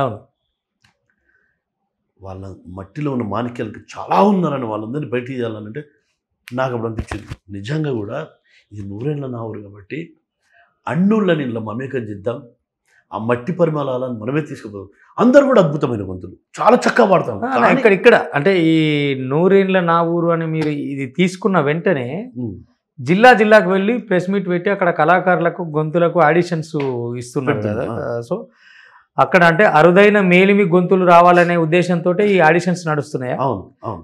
అవును, వాళ్ళ మట్టిలో ఉన్న మాణిక్యాలకి చాలా ఉన్నారని వాళ్ళందరినీ బయటికి తీయాలనంటే నాకు అప్పుడు అనిపించింది నిజంగా కూడా ఇది 100 ఏళ్ళ నా ఊరు కాబట్టి అన్నుళ్ళని ఇలా మమేకం చేద్దాం, ఆ మట్టి పరిమళాలను మనమే తీసుకుపోదాం. అందరూ కూడా అద్భుతమైన గొంతులు, చాలా చక్కగా పాడతాం. ఇక్కడ అంటే ఈ 100 ఏళ్ళ నా ఊరు అని మీరు ఇది తీసుకున్న వెంటనే జిల్లాకు వెళ్ళి ప్రెస్ మీట్ పెట్టి అక్కడ కళాకారులకు గొంతులకు ఆడిషన్స్ ఇస్తున్నారు కదా. సో అక్కడ అంటే అరుదైన మేలిమి గొంతులు రావాలనే ఉద్దేశంతో ఈ ఆడిషన్స్ నడుస్తున్నాయా? అవును అవును.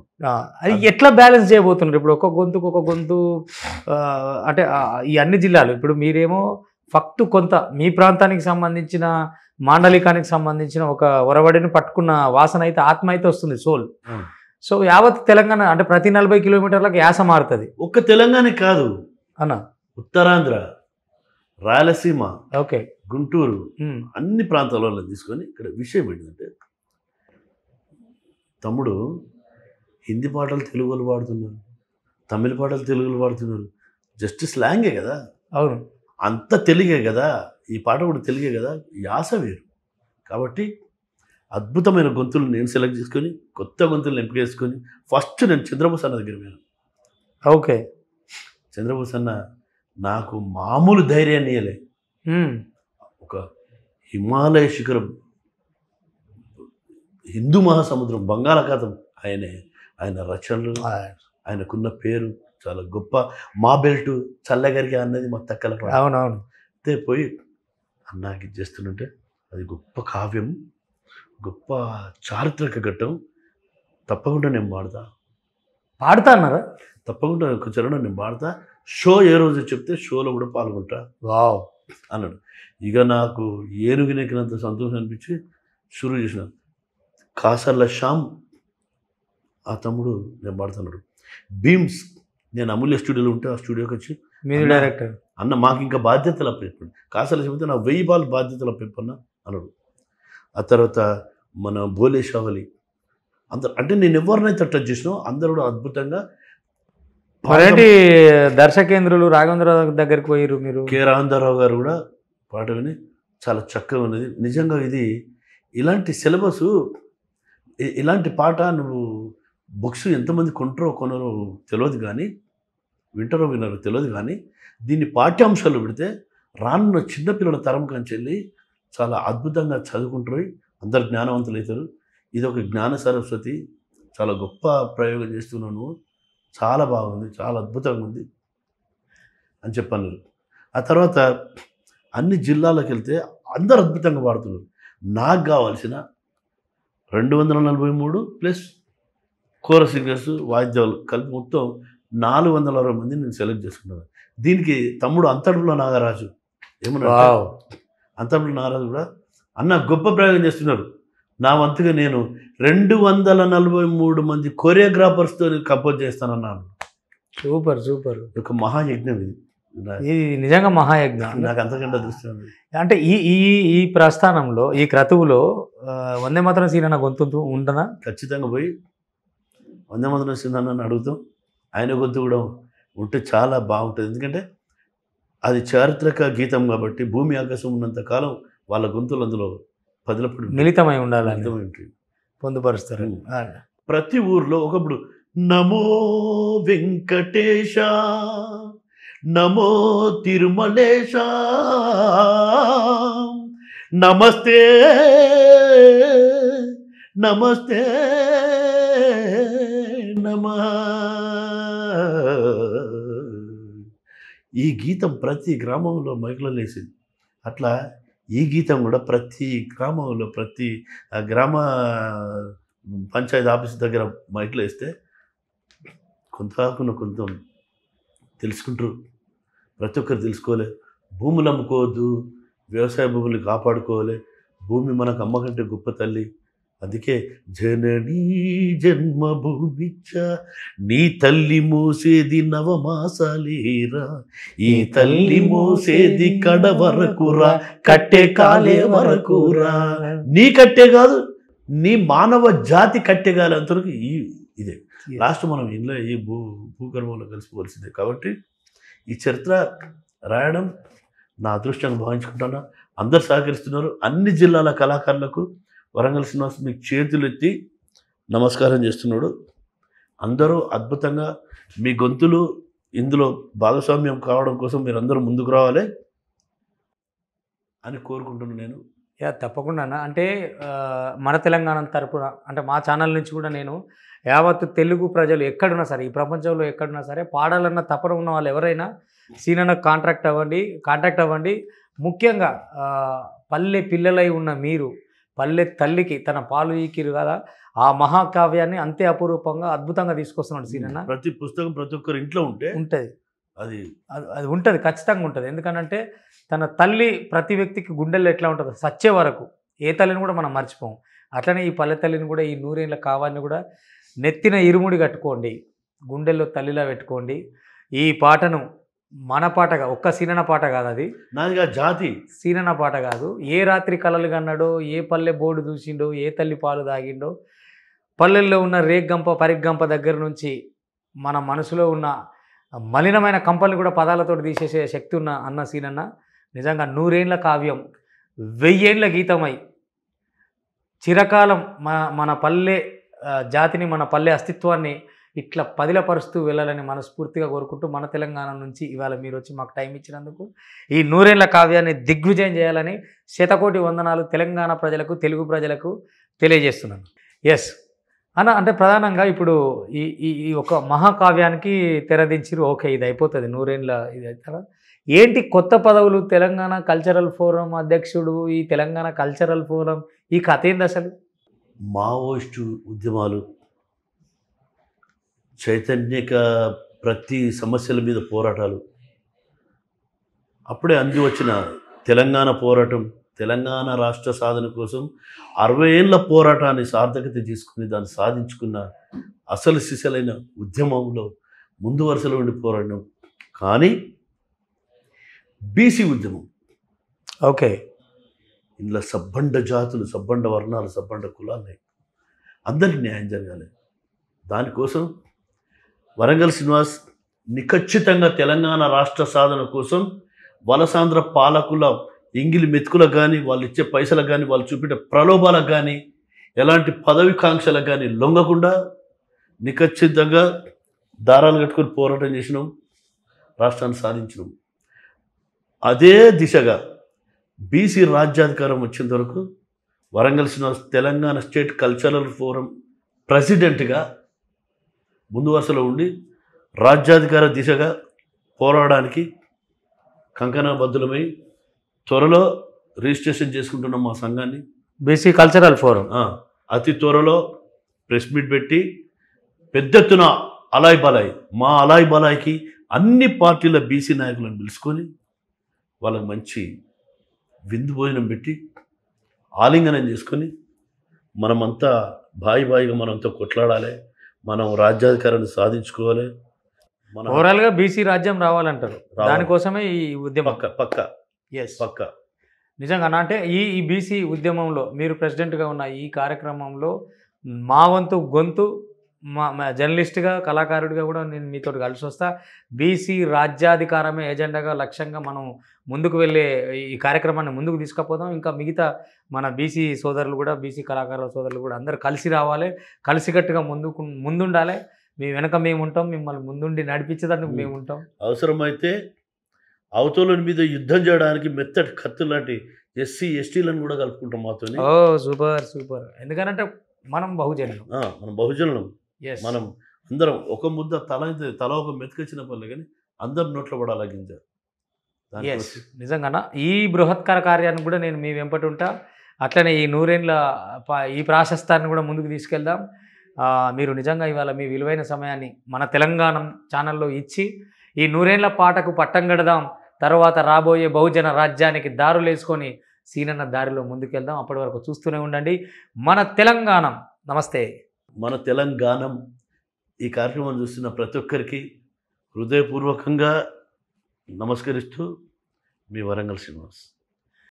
అది ఎట్లా బ్యాలెన్స్ చేయబోతున్నారు ఇప్పుడు? ఒక గొంతుకు ఒక గొంతు అంటే ఈ అన్ని జిల్లాలు, ఇప్పుడు మీరేమో ఫక్తు కొంత మీ ప్రాంతానికి సంబంధించిన మాండలికానికి సంబంధించిన ఒక ఒరవడిని పట్టుకున్న వాసన అయితే, ఆత్మ అయితే వస్తుంది, సోల్. సో యావత్ తెలంగాణ అంటే ప్రతి 40 కిలోమీటర్లకు యాస మారుతుంది. ఒక్క తెలంగాణ కాదు అన్న, ఉత్తరాంధ్ర, రాయలసీమ, ఓకే, గుంటూరు, అన్ని ప్రాంతాలలో తీసుకొని ఇక్కడ విషయం ఏంటంటే తమ్ముడు హిందీ పాటలు తెలుగులో పాడుతున్నారు, తమిళ పాటలు తెలుగులో పాడుతున్నారు, జస్ట్ స్లాంగే కదా. అవును, అంత తెలుగే కదా, ఈ పాట కూడా తెలుగే కదా, యాస వేరు. కాబట్టి అద్భుతమైన గొంతులు నేను సెలెక్ట్ చేసుకొని కొత్త గొంతులను ఎంపిక చేసుకొని ఫస్ట్ నేను చంద్రబోస్ అన్న దగ్గర పోయాను. ఓకే, చంద్రబోస్ అన్న నాకు మామూలు ధైర్యాన్ని ఇయ్యలే. ఒక హిమాలయ శిఖరం, హిందూ మహాసముద్రం, బంగాళాఖాతం, ఆయన రచనలు, ఆయనకున్న పేరు చాలా గొప్ప. మా బెల్ట్ చల్లగరిగా అన్నది మా తక్కల. అవునవును. అయితే పోయి అన్నాకి చేస్తుంటే అది గొప్ప కావ్యం, గొప్ప చారిత్రక ఘట్టం, తప్పకుండా నేను పాడతా అన్నారా? తప్పకుండా ఒక చరణం నేను పాడతా, షో ఏ రోజు చెప్తే షోలో కూడా పాల్గొంటా వావ్ అన్నాడు. ఇక నాకు ఏనుగునెక్కినంత సంతోషం అనిపించి షురూ చేసిన. కాసర్ల శ్యామ్ ఆ తమ్ముడు నేను పాడుతున్నాడు. బీమ్స్, నేను అమూల్య స్టూడియోలో ఉంటే ఆ స్టూడియోకి వచ్చి మీరు డైరెక్టర్ అన్న మాకు ఇంకా బాధ్యతలు అప్పచెప్పండి, కాసర్ల చెబితే నాకు 1000 బాల్ బాధ్యతలు అప్పచెప్పన్నా అన్నాడు. ఆ తర్వాత మన బోలే షావలి, అందరు అంటే నేను ఎవరినైతే టచ్ చేసినా అందరూ కూడా అద్భుతంగా. మరేంటి దర్శకేంద్రులు రాఘవేంద్రరావు దగ్గరికి పోయారు మీరు? కె రాఘవేంద్రరావు గారు కూడా పాట విని చాలా చక్కగా ఉన్నది. నిజంగా ఇది ఇలాంటి సిలబస్, ఇలాంటి పాట నువ్వు బుక్స్ ఎంతమంది కొంటారో కొనరో తెలియదు, కానీ వింటారో వినరో తెలియదు, కానీ దీన్ని పాఠ్యాంశాలు పెడితే రానున్న చిన్నపిల్లల తరం కంచెల్లి చాలా అద్భుతంగా చదువుకుంటారు, అందరు జ్ఞానవంతులు అవుతారు. ఇది ఒక జ్ఞాన సరస్వతి, చాలా గొప్ప ప్రయోగం చేస్తున్నాను, చాలా బాగుంది, చాలా అద్భుతంగా ఉంది అని చెప్పాను. ఆ తర్వాత అన్ని జిల్లాలకు వెళ్తే అందరు అద్భుతంగా పాడుతున్నారు. నాకు కావాల్సిన 243 ప్లస్ కోరస్ సింగర్స్, వాయిద్యాలు కలిపి మొత్తం 460 మందిని నేను సెలెక్ట్ చేసుకున్నాను. దీనికి తమ్ముడు అంతర్పుల నాగరాజు ఏమన్నా, అంతర్పుల నాగరాజు కూడా అన్న గొప్ప ప్రయోగం చేస్తున్నారు. నా వంతుగా నేను 243 మంది కొరియోగ్రాఫర్స్తో కంపోజ్ చేస్తానన్నాను. సూపర్ సూపర్, ఒక మహాయజ్ఞం ఇది. ఇది నిజంగా మహాయజ్ఞం. నాకు అంతకంటే దృష్టి అంటే ఈ ప్రస్థానంలో, ఈ క్రతువులో వందే మాతరం సీనన్న గొంతు ఉండనా? ఖచ్చితంగా పోయి వందే మాతరం సీనన్న అడుగుతాం. ఆయన గొంతు కూడా ఉంటే చాలా బాగుంటుంది, ఎందుకంటే అది చారిత్రక గీతం కాబట్టి భూమి ఆకాశం ఉన్నంత కాలం వాళ్ళ గొంతులు అందులో పదిలప్పుడు మిళితమై ఉండాలని పొందుపరుస్తారు. ప్రతి ఊర్లో ఒకప్పుడు నమో వెంకటేశ, నమో తిరుమలేశ, నమస్తే నమస్తే నమః. ఈ గీతం ప్రతి గ్రామంలో మైకులలో వేసింది. అట్లా ఈ గీతం కూడా ప్రతి గ్రామంలో, ప్రతి గ్రామ పంచాయతీ ఆఫీస్ దగ్గర మైకులు వేస్తే కొంత తెలుసుకుంటారు. ప్రతి ఒక్కరు తెలుసుకోవాలి. భూములు అమ్ముకోవద్దు, వ్యవసాయ భూములు కాపాడుకోవాలి, భూమి మనకు అమ్మ కంటే గొప్ప తల్లి. అందుకే జననీ జన్మభూమిచ్చ, నీ తల్లి మోసేది నవమాసాలేరా, ఈ తల్లి మోసేది కడ వరకురా, కట్టె కాలే వరకురా. నీ కట్టె కాదు, నీ మానవ జాతి కట్టెగాలి అంతవరకు ఇదే లాస్ట్. మనం ఇంట్లో ఈ భూగర్భంలో కలిసిపోవలసిందే. కాబట్టి ఈ చరిత్ర రాయడం నా అదృష్టంగా భావించుకుంటున్నా. అందరు సహకరిస్తున్నారు. అన్ని జిల్లాల కళాకారులకు వరంగల్ శ్రీనివాస్ మీకు చేతులు ఎత్తి నమస్కారం చేస్తున్నాడు. అందరూ అద్భుతంగా మీ గొంతులు ఇందులో భాగస్వామ్యం కావడం కోసం మీరు అందరూ ముందుకు రావాలి అని కోరుకుంటున్నాను నేను. యా తప్పకుండా అన్న. అంటే మన తెలంగాణ తరపున అంటే మా ఛానల్ నుంచి కూడా నేను యావత్తు తెలుగు ప్రజలు ఎక్కడున్నా సరే, ఈ ప్రపంచంలో ఎక్కడున్నా సరే, పాడాలన్న తపన ఉన్న వాళ్ళు ఎవరైనా సీనన్న కాంటాక్ట్ అవ్వండి. ముఖ్యంగా పల్లె పిల్లలై ఉన్న మీరు పల్లె తల్లికి తన పాలు ఈకిరు కదా, ఆ మహాకావ్యాన్ని అంతే అపురూపంగా అద్భుతంగా తీసుకొస్తున్నాడు సీనన్న. ప్రతి పుస్తకం ప్రతి ఒక్కరి ఇంట్లో ఉంటుంది, అది అది ఉంటుంది, ఖచ్చితంగా ఉంటుంది. ఎందుకంటే తన తల్లి ప్రతి వ్యక్తికి గుండెల్లో ఎట్లా ఉంటుందో సచ్చే వరకు ఏ తల్లిని కూడా మనం మర్చిపోం. అట్లనే ఈ పల్లె తల్లిని కూడా, ఈ నూరేళ్ళ కావాన్ని కూడా నెత్తిన ఇరుముడి కట్టుకోండి, గుండెల్లో తల్లిలా పెట్టుకోండి. ఈ పాటను మన పాటగా, ఒక్క సీనన్న పాట కాదు, అది నాదిగా జాతి సీనన్న పాట కాదు. ఏ రాత్రి కలలు కన్నాడో, ఏ పల్లె బోర్డు చూసిండో, ఏ తల్లి పాలు తాగిండో, పల్లెల్లో ఉన్న రేగ్గంప పరిగ్గంప దగ్గర నుంచి మన మనసులో ఉన్న మలినమైన కంపల్ని కూడా పదాలతో తీసేసే శక్తి ఉన్న అన్న సీనన్న. నిజంగా నూరేండ్ల కావ్యం, 1000 ఏళ్ల గీతమై చిరకాలం మన పల్లె జాతిని, మన పల్లె అస్తిత్వాన్ని ఇట్లా పదిలపరుస్తూ వెళ్ళాలని మనస్ఫూర్తిగా కోరుకుంటూ, మన తెలంగాణ నుంచి ఇవాళ మీరు వచ్చి మాకు టైం ఇచ్చినందుకు, ఈ నూరేళ్ల కావ్యాన్ని దిగ్విజయం చేయాలని శతకోటి వందనాలు తెలంగాణ ప్రజలకు, తెలుగు ప్రజలకు తెలియజేస్తున్నాను. ఎస్ అన్న. అంటే ప్రధానంగా ఇప్పుడు ఈ ఒక మహాకావ్యానికి తెరదించిరు. ఓకే, ఇది అయిపోతుంది, నూరేళ్ళ ఇది అవుతారా? ఏంటి కొత్త పదవులు? తెలంగాణ కల్చరల్ ఫోరం అధ్యక్షుడు, ఈ తెలంగాణ కల్చరల్ ఫోరం, ఈ కథ ఏంది అసలు? మావోయిస్టు ఉద్యమాలు, చైతన్యక ప్రతి సమస్యల మీద పోరాటాలు, అప్పుడే అంది వచ్చిన తెలంగాణ పోరాటం, తెలంగాణ రాష్ట్ర సాధన కోసం 60 ఏళ్ల పోరాటాన్ని సార్థకత తీసుకుని దాన్ని సాధించుకున్న అసలు సిసలైన ఉద్యమంలో ముందు వరుసలో ఉండి పోరాటం. కానీ బీసీ ఉద్యమం, ఓకే, ఇందులో సబ్బండ జాతులు, సబ్బండ వర్ణాలు, సబ్బండ కులాలు, అందరికీ న్యాయం జరగాలి. దానికోసం వరంగల్ శ్రీనివాస్ నిఖచ్చితంగా తెలంగాణ రాష్ట్ర సాధన కోసం వలసాంధ్ర పాలకుల ఎంగిలి మెతుకులకు కానీ, వాళ్ళు ఇచ్చే పైసలకు కానీ, వాళ్ళు చూపెట్టే ప్రలోభాలకు కానీ, ఎలాంటి పదవికాంక్షలకు కానీ లొంగకుండా నిఖచ్చితంగా దారాలు కట్టుకొని పోరాటం చేసినాం, రాష్ట్రాన్ని సాధించినాం. అదే దిశగా బీసీ రాజ్యాధికారం వచ్చేంత వరకు Warangal Srinivas Telangana state cultural forum ప్రెసిడెంట్గా ముందు వరుసలో ఉండి రాజ్యాధికార దిశగా పోరాడడానికి కంకణబద్ధులమై త్వరలో రిజిస్ట్రేషన్ చేసుకుంటున్నాం మా సంఘాన్ని, బీసీ కల్చరల్ ఫోరం. అతి త్వరలో ప్రెస్ మీట్ పెట్టి పెద్ద ఎత్తున అలాయ్ బలాయికి అన్ని పార్టీల బీసీ నాయకులను పిలుచుకొని వాళ్ళకి మంచి విందు భోజనం పెట్టి ఆలింగనం చేసుకొని మనమంతా బాయిగా మనంతా కొట్లాడాలి, మనం రాజ్యాధికారాన్ని సాధించుకోవాలి. మన ఓవరాల్గా బీసీ రాజ్యం రావాలంటారు, దానికోసమే ఈ ఉద్యమం. పక్క నిజంగా అంటే ఈ బీసీ ఉద్యమంలో మీరు ప్రెసిడెంట్గా ఉన్న ఈ కార్యక్రమంలో మా వంతు గొంతు, మా జర్నలిస్ట్గా, కళాకారుడిగా కూడా నేను మీతో కలిసి వస్తా. బీసీ రాజ్యాధికారమే ఎజెండాగా, లక్ష్యంగా మనం ముందుకు వెళ్ళే ఈ కార్యక్రమాన్ని ముందుకు తీసుకుపోదాం. ఇంకా మిగతా మన బీసీ సోదరులు కూడా, బీసీ కళాకారుల సోదరులు కూడా అందరూ కలిసి రావాలి, కలిసికట్టుగా ముందుండాలి. మీ వెనక మేము ఉంటాం, మిమ్మల్ని ముందుండి నడిపించేదానికి మేము ఉంటాం. అవసరమైతే అవతల మీద యుద్ధం చేయడానికి మెత్తటి కత్తులు లాంటి ఎస్సీ ఎస్టీలను కూడా కలుపుకుంటాం మాతో. సూపర్. ఎందుకంటే మనం బహుజనులం, మనం అందరం ఒక ముద్ద తల ఒక మెతుకొచ్చిన పనులు, కానీ అందరం నోట్లో పడాలి గింజ. నిజంగా ఈ బృహత్కర కార్యాన్ని కూడా నేను మీ వెంపటి ఉంటా. అట్లనే ఈ నూరేండ్ల ఈ ప్రాశస్తాన్ని కూడా ముందుకు తీసుకెళ్దాం. మీరు నిజంగా ఇవాళ మీ విలువైన సమయాన్ని మన తెలంగాణ ఛానల్లో ఇచ్చి ఈ నూరేండ్ల పాటకు పట్టం కడదాం, తర్వాత రాబోయే బహుజన రాజ్యానికి దారులేసుకొని సీనన్న దారిలో ముందుకెళ్దాం. అప్పటి వరకు చూస్తూనే ఉండండి మన తెలంగాణ. నమస్తే. మన తెలంగాణ ఈ కార్యక్రమం చూస్తున్న ప్రతి ఒక్కరికి హృదయపూర్వకంగా నమస్కరిస్తూ మీ వరంగల్ శ్రీనివాస్.